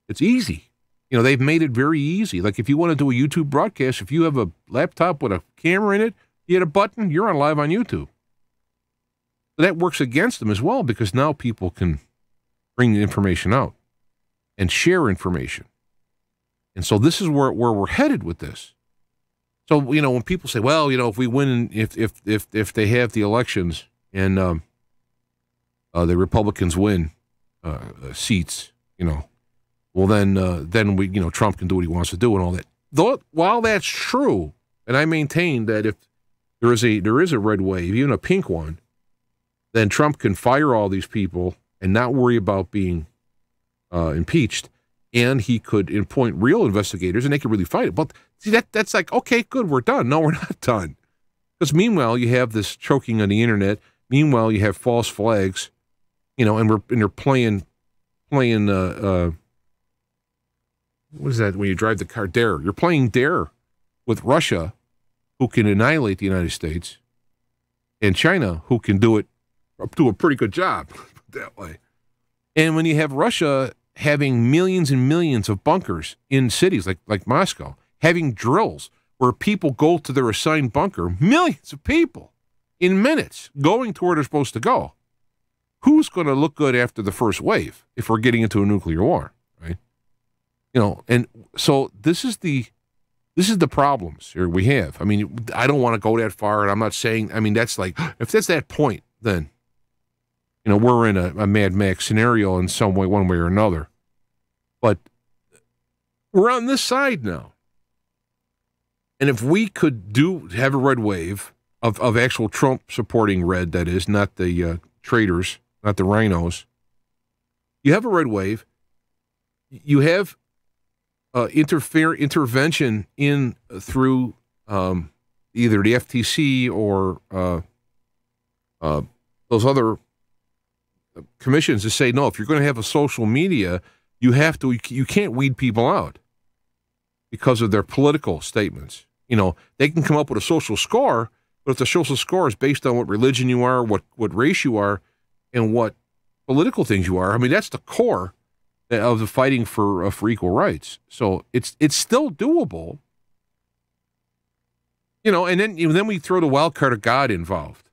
It's easy. They've made it very easy. Like if you want to do a YouTube broadcast, if you have a laptop with a camera in it, you hit a button, you're on live on YouTube. But that works against them as well, because now people can bring the information out and share information. And so this is where we're headed with this. So, when people say, well, if we win, if they have the elections and the Republicans win seats, well, then we, Trump can do what he wants to do and all that. Though, while that's true, and I maintain that if there is a red wave, even a pink one, then Trump can fire all these people and not worry about being impeached, and he could appoint real investigators, and they could really fight it. But see, that's like, okay, good, we're done. No, we're not done. Because meanwhile, you have this choking on the internet. Meanwhile, you have false flags, and they're playing. What is that when you drive the car? Dare. You're playing Dare with Russia, who can annihilate the United States, and China, who can do a pretty good job that way. And when you have Russia having millions and millions of bunkers in cities like Moscow, having drills where people go to their assigned bunker, millions of people in minutes going to where they're supposed to go, who's going to look good after the first wave if we're getting into a nuclear war, right? And so this is the problems here we have. I mean, I don't want to go that far, and I'm not saying, I mean, that's like, if that's that point, then, we're in a Mad Max scenario in some way, one way or another. But we're on this side now. And if we could have a red wave of actual Trump supporting red, that is, not the traitors, not the rhinos, you have a red wave, you have intervention through either the FTC or those other commissions to say, no, if you're going to have a social media, you can't weed people out because of their political statements. They can come up with a social score, but if the social score is based on what religion you are, what race you are, and what political things you are, I mean, that's the core of the fighting for equal rights. So it's still doable. And then we throw the wild card of God involved.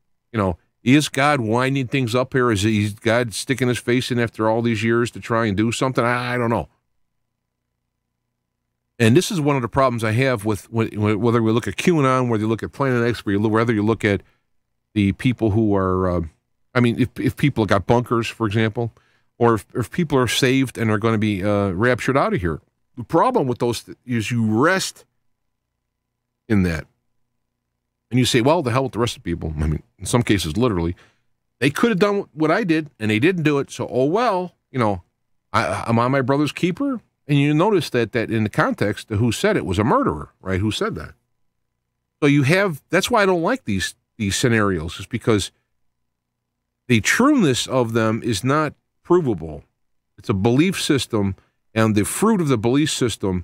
Is God winding things up here? Is God sticking his face in after all these years to try and do something? I don't know. And this is one of the problems I have with whether we look at QAnon, whether you look at Planet X, whether you look at the people who are, if people got bunkers, for example, or if people are saved and are going to be raptured out of here. The problem with those is you rest in that. And you say, well, the hell with the rest of the people. I mean, in some cases, literally. They could have done what I did, and they didn't do it. So, I'm on my brother's keeper. And you notice that in the context, who said it was a murderer, right? Who said that? So that's why I don't like these scenarios, is because the trueness of them is not provable. It's a belief system, and the fruit of the belief system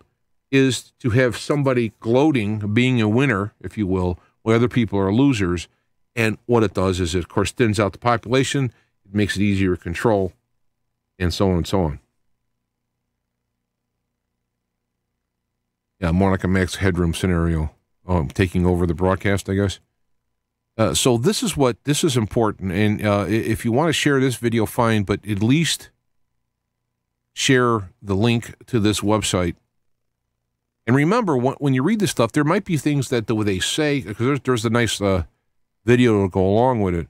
is to have somebody gloating, being a winner, if you will, while other people are losers. And what it does is it, of course, thins out the population. It makes it easier to control, and so on and so on. Yeah, more like a Max Headroom scenario, taking over the broadcast, I guess. So this is important. And if you want to share this video, fine, but at least share the link to this website. And remember, when you read this stuff, there might be things that they say, because there's a nice video to go along with it.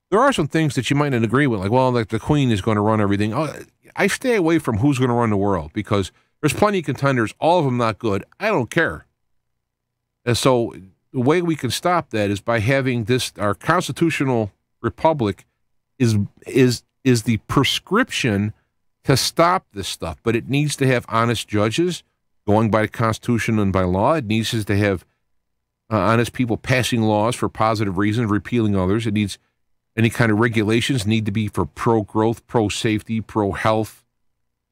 There are some things that you might not agree with, like the Queen is going to run everything. I stay away from who's going to run the world, because there's plenty of contenders, all of them not good. I don't care. And so the way we can stop that is by having our constitutional republic is the prescription to stop this stuff. But it needs to have honest judges going by the Constitution and by law. It needs to have honest people passing laws for positive reasons, repealing others. It needs any kind of regulations need to be for pro-growth, pro-safety, pro-health,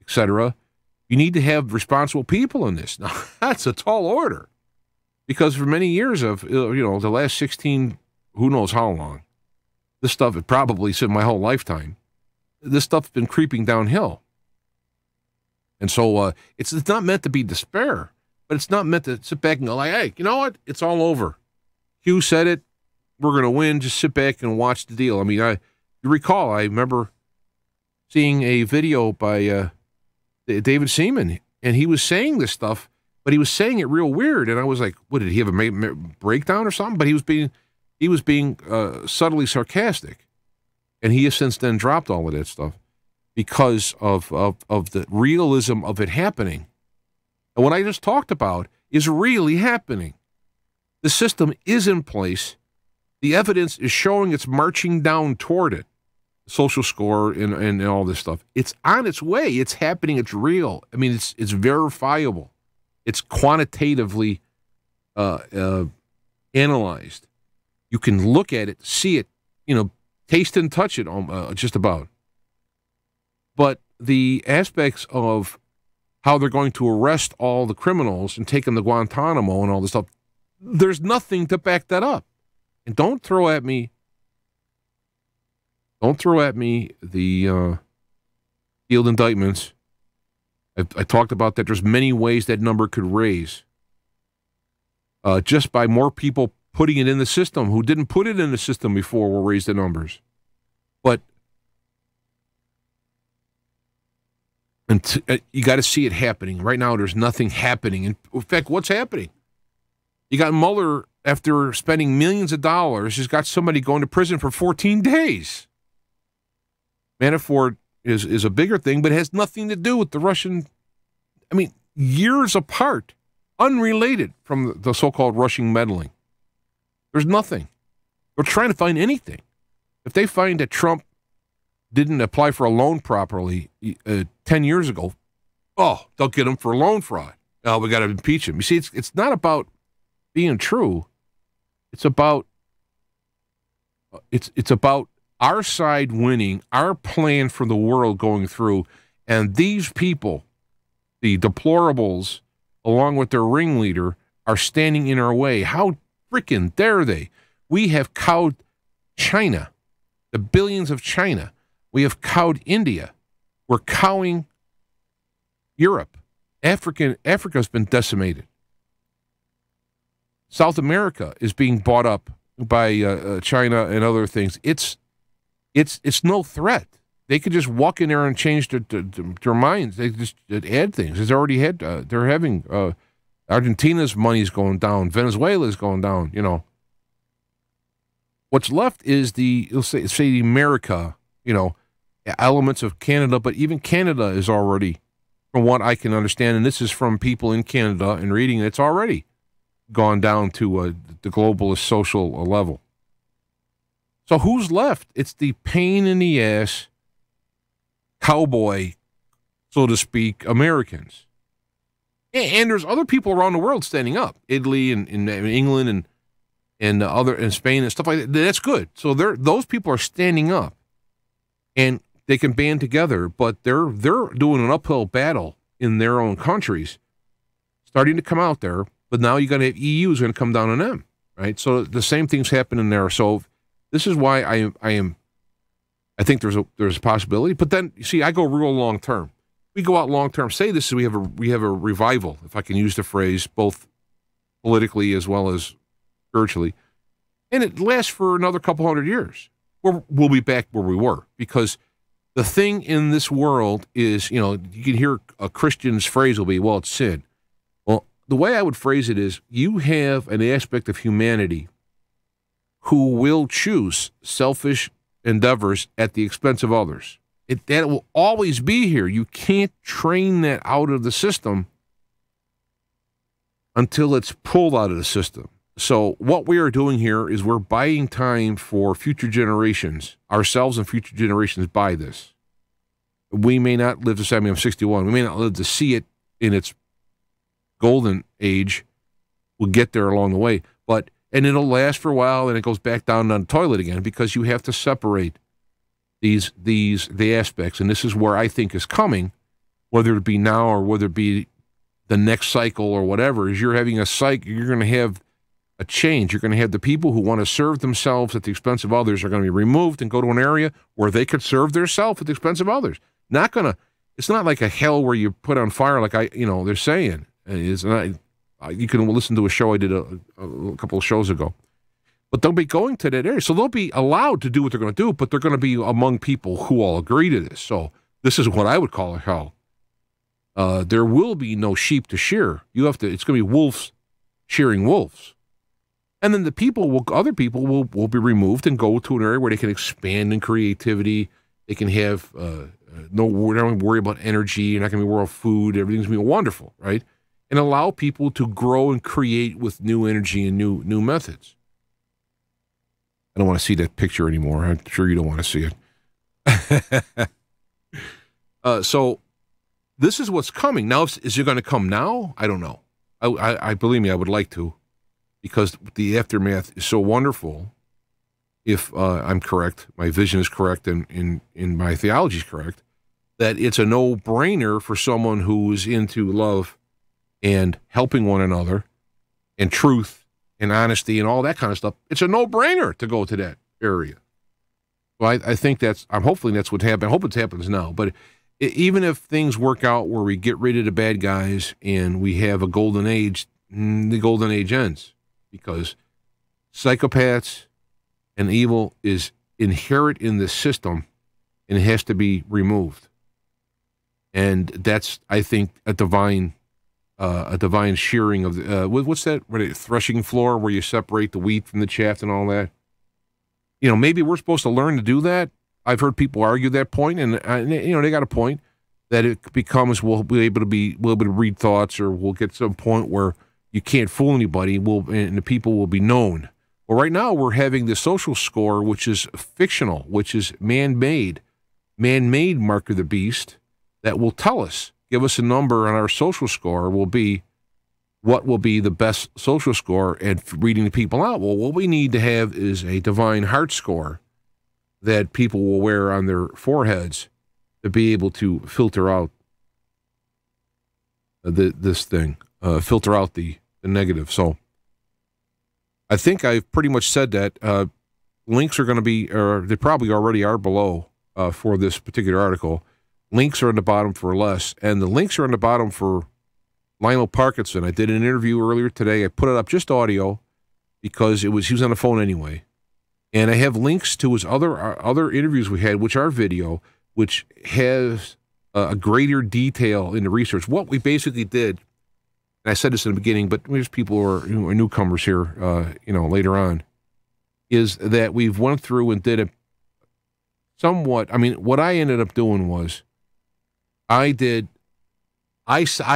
etc. You need to have responsible people in this. Now, that's a tall order, because for many years of, the last 16, who knows how long, this stuff, it probably since my whole lifetime, this stuff's been creeping downhill. And so it's not meant to be despair, but it's not meant to sit back and go like, hey, you know what? It's all over. Hugh said it. We're going to win. Just sit back and watch the deal. I mean, you recall, I remember seeing a video by David Seaman, and he was saying this stuff, but he was saying it real weird. And I was like, what, did he have a breakdown or something? But he was being subtly sarcastic. And he has since then dropped all of that stuff because of the realism of it happening. And what I just talked about is really happening. The system is in place. The evidence is showing it's marching down toward it. Social score and all this stuff. It's on its way. It's happening. It's real. I mean, it's verifiable. It's quantitatively analyzed. You can look at it, see it, taste and touch it just about. But the aspects of how they're going to arrest all the criminals and take them to Guantanamo and all this stuff, there's nothing to back that up. And don't throw at me the field indictments. I talked about that. There's many ways that number could raise. Just by more people putting it in the system who didn't put it in the system before will raise the numbers. But you got to see it happening. Right now, there's nothing happening. In fact, what's happening? You got Mueller, after spending millions of dollars, has got somebody going to prison for 14 days. Manafort is a bigger thing, but it has nothing to do with the Russian, years apart, unrelated from the so-called Russian meddling. There's nothing. They're trying to find anything. If they find that Trump didn't apply for a loan properly 10 years ago, they'll get him for loan fraud. Oh, we got to impeach him. You see, it's not about being true. It's about our side winning, our plan for the world going through, and these people, the deplorables, along with their ringleader, are standing in our way. How freaking dare they? We have cowed China, the billions of China. We have cowed India. We're cowing Europe. Africa's been decimated. South America is being bought up by China and other things. It's no threat. They could just walk in there and change their minds. They just add things. It's already had. They're having Argentina's money's going down. Venezuela's going down. What's left is let's say America. Elements of Canada, but even Canada is already, from what I can understand, and this is from people in Canada and reading, it's already gone down to the globalist social level. So who's left? It's the pain in the ass cowboy, so to speak, Americans. And there's other people around the world standing up, Italy and England and Spain and stuff like that. That's good. So those people are standing up, and they can band together, but they're doing an uphill battle in their own countries, starting to come out there. But now you're going to have EU is going to come down on them, right? So the same thing's happening there. So this is why I think there's a possibility. But then you see, I go real long term. We go out long term. Say this: we have a revival, if I can use the phrase, both politically as well as spiritually, and it lasts for another couple hundred years. We'll be back where we were, because the thing in this world is, you can hear a Christian's phrase will be, well, it's sin. Well, the way I would phrase it is, you have an aspect of humanity who will choose selfish endeavors at the expense of others. That will always be here. You can't train that out of the system until it's pulled out of the system. So what we are doing here is we're buying time for future generations. Ourselves and future generations buy this. We may not live to say, I'm 61. We may not live to see it in its golden age. We'll get there along the way. And it'll last for a while, and it goes back down on the toilet again, because you have to separate the aspects. And this is where I think is coming, whether it be now or whether it be the next cycle or whatever, is you're having a cycle, you're going to have a change. You're going to have the people who want to serve themselves at the expense of others are going to be removed and go to an area where they could serve themselves at the expense of others. It's not like a hell where you put on fire like they're saying. It's not. You can listen to a show I did a couple of shows ago. But they'll be going to that area. So they'll be allowed to do what they're going to do, but they're going to be among people who all agree to this. So this is what I would call a hell. there will be no sheep to shear. It's going to be wolves shearing wolves. And then other people will be removed and go to an area where they can expand in creativity. They can have, we're not going to worry about energy. You're not going to be worried about food. Everything's going to be wonderful, right? And allow people to grow and create with new energy and new methods. I don't want to see that picture anymore. I'm sure you don't want to see it. So this is what's coming. Now, is it going to come now? I don't know. I believe me, I would like to, because the aftermath is so wonderful. If I'm correct, my vision is correct, and in my theology is correct, that it's a no-brainer for someone who is into love and helping one another and truth and honesty and all that kind of stuff. It's a no-brainer to go to that area. So I think hopefully that's what happened. I hope it happens now. But even if things work out where we get rid of the bad guys and we have a golden age, the golden age ends, because psychopaths and evil is inherent in the system and it has to be removed. And that's, I think, a divine shearing of the, what's that? Threshing floor where you separate the wheat from the chaff and all that. Maybe we're supposed to learn to do that. I've heard people argue that point, and they got a point that it becomes we'll be able to read thoughts, or we'll get to some point where you can't fool anybody. And the people will be known. Well, right now we're having the social score, which is fictional, which is man-made mark of the beast that will tell us, give us a number on our social score will be what will be the best social score, and reading the people out. Well, what we need to have is a divine heart score that people will wear on their foreheads to be able to filter out this thing, filter out the negative. So I think I've pretty much said that. Links are going to be, or they probably already are below for this particular article. Links are on the bottom for Les, and the links are on the bottom for Lional Parkinson. I did an interview earlier today. I put it up just audio because he was on the phone anyway. And I have links to his other interviews we had, which are video, which has a greater detail in the research. What we basically did, and I said this in the beginning, but there's people who are newcomers here, later on, is that we've went through and did what I ended up doing was I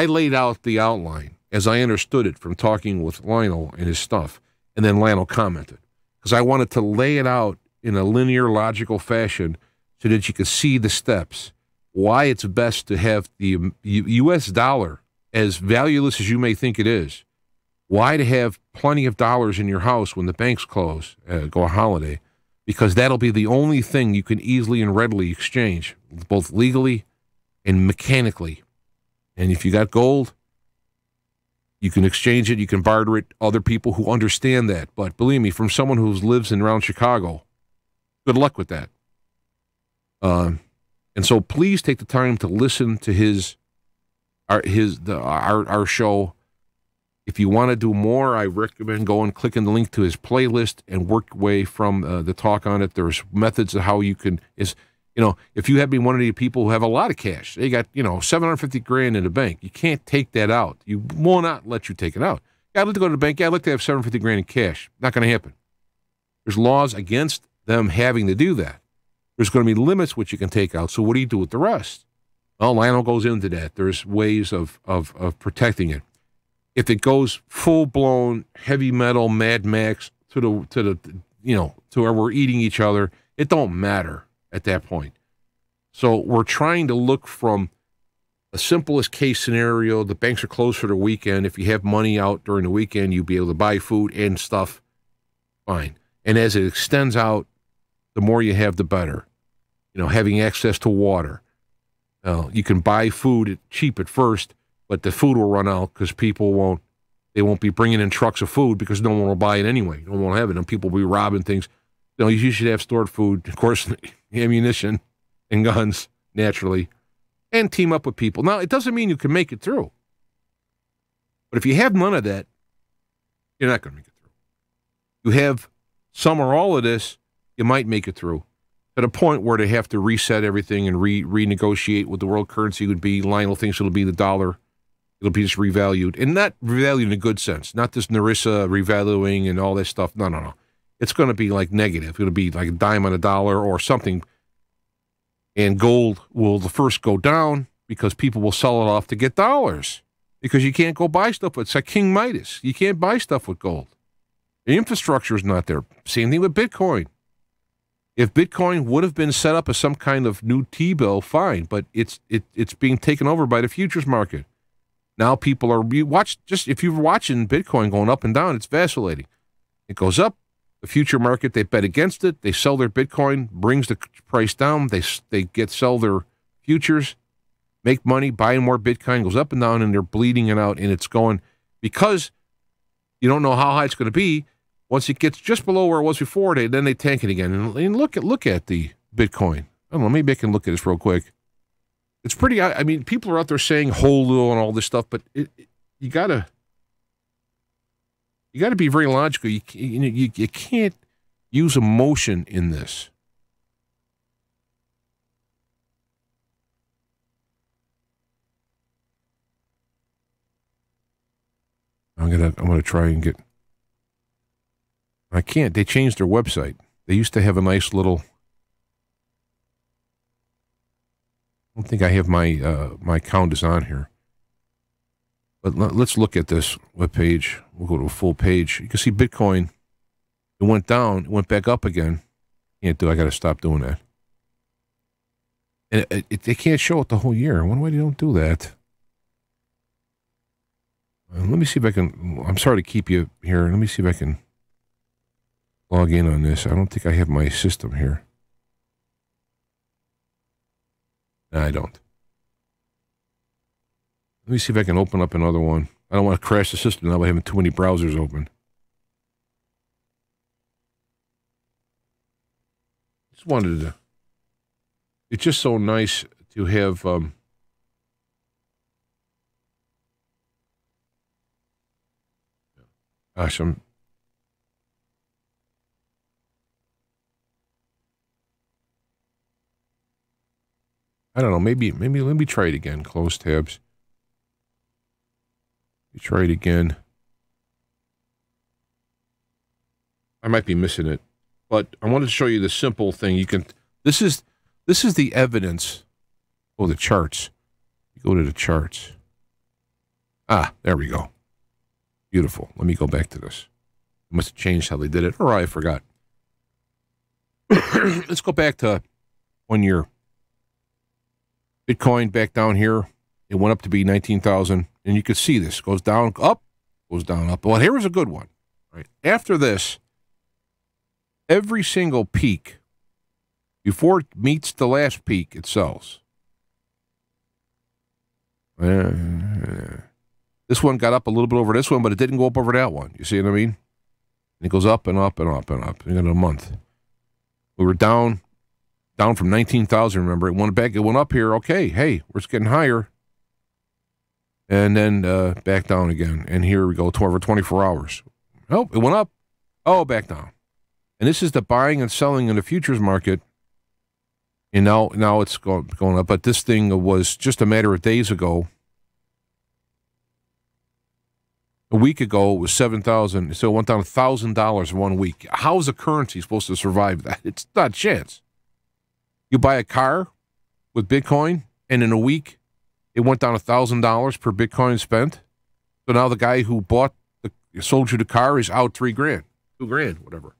laid out the outline as I understood it from talking with Lionel and his stuff, and then Lionel commented. Because I wanted to lay it out in a linear, logical fashion so that you could see the steps, why it's best to have the U.S. dollar, as valueless as you may think it is, why to have plenty of dollars in your house when the banks close, go a holiday, because that'll be the only thing you can easily and readily exchange, both legally and mechanically. And if you got gold, you can exchange it, you can barter it, other people who understand that. But believe me, from someone who lives around Chicago, good luck with that. And so please take the time to listen to our show. If you want to do more, I recommend going, clicking the link to his playlist and work your way from the talk on it. There's methods of how you can, if you have been one of the people who have a lot of cash, they got, $750,000 in the bank. You can't take that out. You will not let you take it out. Yeah, I'd like to go to the bank. Yeah, I'd like to have $750,000 in cash. Not going to happen. There's laws against them having to do that. There's going to be limits which you can take out. So what do you do with the rest? Well, Lionel goes into that. There's ways of protecting it. If it goes full-blown heavy metal Mad Max to where we're eating each other, it don't matter at that point. So we're trying to look from the simplest case scenario. The banks are closed for the weekend. If you have money out during the weekend, you'll be able to buy food and stuff. Fine. And as it extends out, the more you have, the better. Having access to water. You can buy food cheap at first, but the food will run out because people won't be bringing in trucks of food because no one will buy it anyway. No one will have it, and people will be robbing things. You should have stored food, of course, ammunition and guns, naturally, and team up with people. Now, it doesn't mean you can make it through. But if you have none of that, you're not going to make it through. You have some or all of this, you might make it through. to the point where they have to reset everything and renegotiate what the world currency would be. Lionel thinks it'll be the dollar. It'll be just revalued, and not revalued in a good sense. Not this Narissa revaluing and all that stuff. No. It's going to be like negative. It'll be like a dime on a dollar or something. And gold will first go down because people will sell it off to get dollars. Because you can't go buy stuff with, it's like King Midas. You can't buy stuff with gold. The infrastructure is not there. Same thing with Bitcoin. If Bitcoin would have been set up as some kind of new T-bill, fine, but it's being taken over by the futures market. Now people are, if you're watching Bitcoin going up and down, it's vacillating. It goes up, the future market, they bet against it, they sell their Bitcoin, brings the price down, they sell their futures, make money, buying more Bitcoin, goes up and down, and they're bleeding it out, and it's going, because you don't know how high it's going to be. Once it gets just below where it was before, then they tank it again. And look at the Bitcoin. I don't know, maybe I can look at this real quick. It's pretty, I mean, people are out there saying hold on all this stuff, but you gotta be very logical. You can't use emotion in this. I'm gonna try and get. I can't. They changed their website. They used to have a nice little. I don't think I have my count is on here. But let's look at this webpage. We'll go to a full page. You can see Bitcoin. It went down. It went back up again. Can't do. I got to stop doing that. And they can't show it the whole year. I wonder why they don't do that. Let me see if I can. I'm sorry to keep you here. Let me see if I can log in on this. I don't think I have my system here. No, I don't. Let me see if I can open up another one. I don't want to crash the system now by having too many browsers open. Just wanted to. It's just so nice to have. Gosh, I don't know. Maybe let me try it again. Close tabs. Let me try it again. I might be missing it, but I wanted to show you the simple thing. You can. This is the evidence. Oh, the charts. You go to the charts. Ah, there we go. Beautiful. Let me go back to this. It must have changed how they did it. Or I forgot. Let's go back to 1 year. Bitcoin back down here. It went up to be 19,000. And you can see this. Goes down, up, goes down, up. Well, here was a good one. Right. After this, every single peak, before it meets the last peak, it sells. This one got up a little bit over this one, but it didn't go up over that one. You see what I mean? And it goes up and up and up and up in a month. We were down from 19,000, remember? It went back, it went up here. Okay, hey, we're getting higher. And then back down again. And here we go, over 24 hours. Oh, it went up. Oh, back down. And this is the buying and selling in the futures market. And now it's going up. But this thing was just a matter of days ago. A week ago, it was 7,000. So it went down $1,000 in 1 week. How is a currency supposed to survive that? It's not a chance. You buy a car with Bitcoin, and in a week, it went down $1,000 per Bitcoin spent. So now the guy who sold you the car is out $3,000, $2,000, whatever.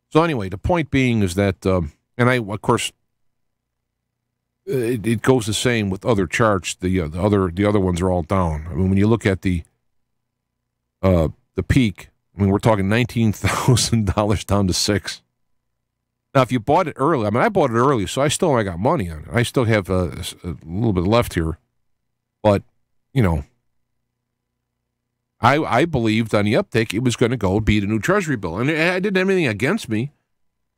So anyway, the point being is that, and of course, it goes the same with other charts. The other ones are all down. I mean, when you look at the peak, I mean, we're talking $19,000 down to $6,000. Now, if you bought it early, I mean, I bought it early, so I got money on it. I still have a little bit left here. But, you know, I believed on the uptick it was going to go beat a new Treasury bill. And I didn't have anything against me.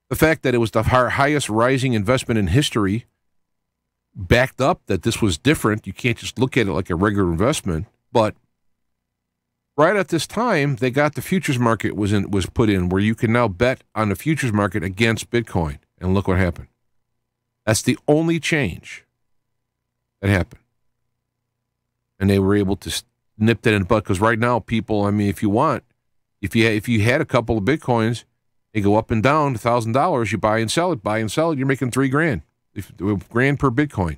The fact that it was the highest rising investment in history backed up that this was different. You can't just look at it like a regular investment. But right at this time, they got the futures market was put in where you can now bet on the futures market against Bitcoin. And look what happened. That's the only change that happened. And they were able to nip that in the bud. Because right now, people, I mean, if you had a couple of Bitcoins, they go up and down $1,000, you buy and sell it, you're making $3,000. $1,000 per Bitcoin.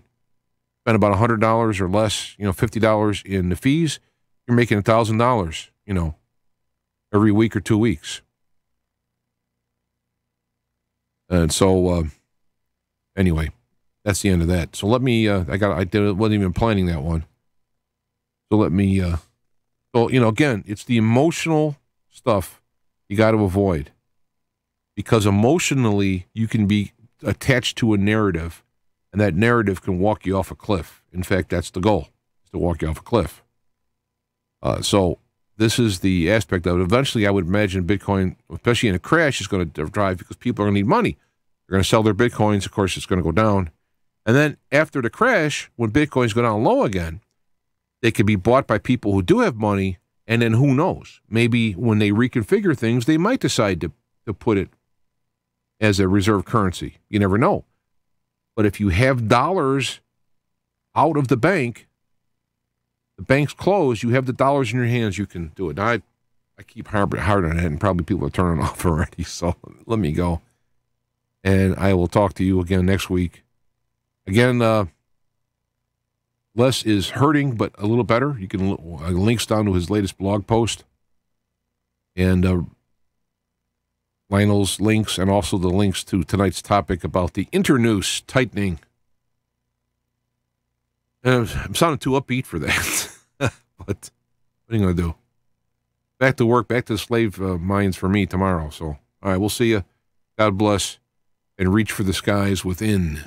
Spend about $100 or less, $50 in the fees, you're making $1,000, every week or 2 weeks. And so, anyway, that's the end of that. So let me, I wasn't even planning that one. So let me, again, it's the emotional stuff you got to avoid. Because emotionally, you can be attached to a narrative, and that narrative can walk you off a cliff. In fact, that's the goal, is to walk you off a cliff. So this is the aspect of it. Eventually, I would imagine Bitcoin, especially in a crash, is going to drive because people are going to need money. They're going to sell their Bitcoins. Of course, it's going to go down. And then after the crash, when Bitcoins go down low again, they could be bought by people who do have money. And then who knows? Maybe when they reconfigure things, they might decide to put it as a reserve currency. You never know. But if you have dollars out of the bank's closed, you have the dollars in your hands, you can do it. Now, I keep hard on it, and probably people are turning off already, so let me go. And I will talk to you again next week. Again, Les is hurting, but a little better. You can links down to his latest blog post. And Lionel's links, and also the links to tonight's topic about the Inter-Noose tightening. And I'm sounding too upbeat for that. But what are you going to do? Back to work, back to the slave mines for me tomorrow. So, all right, we'll see you. God bless, and reach for the skies within.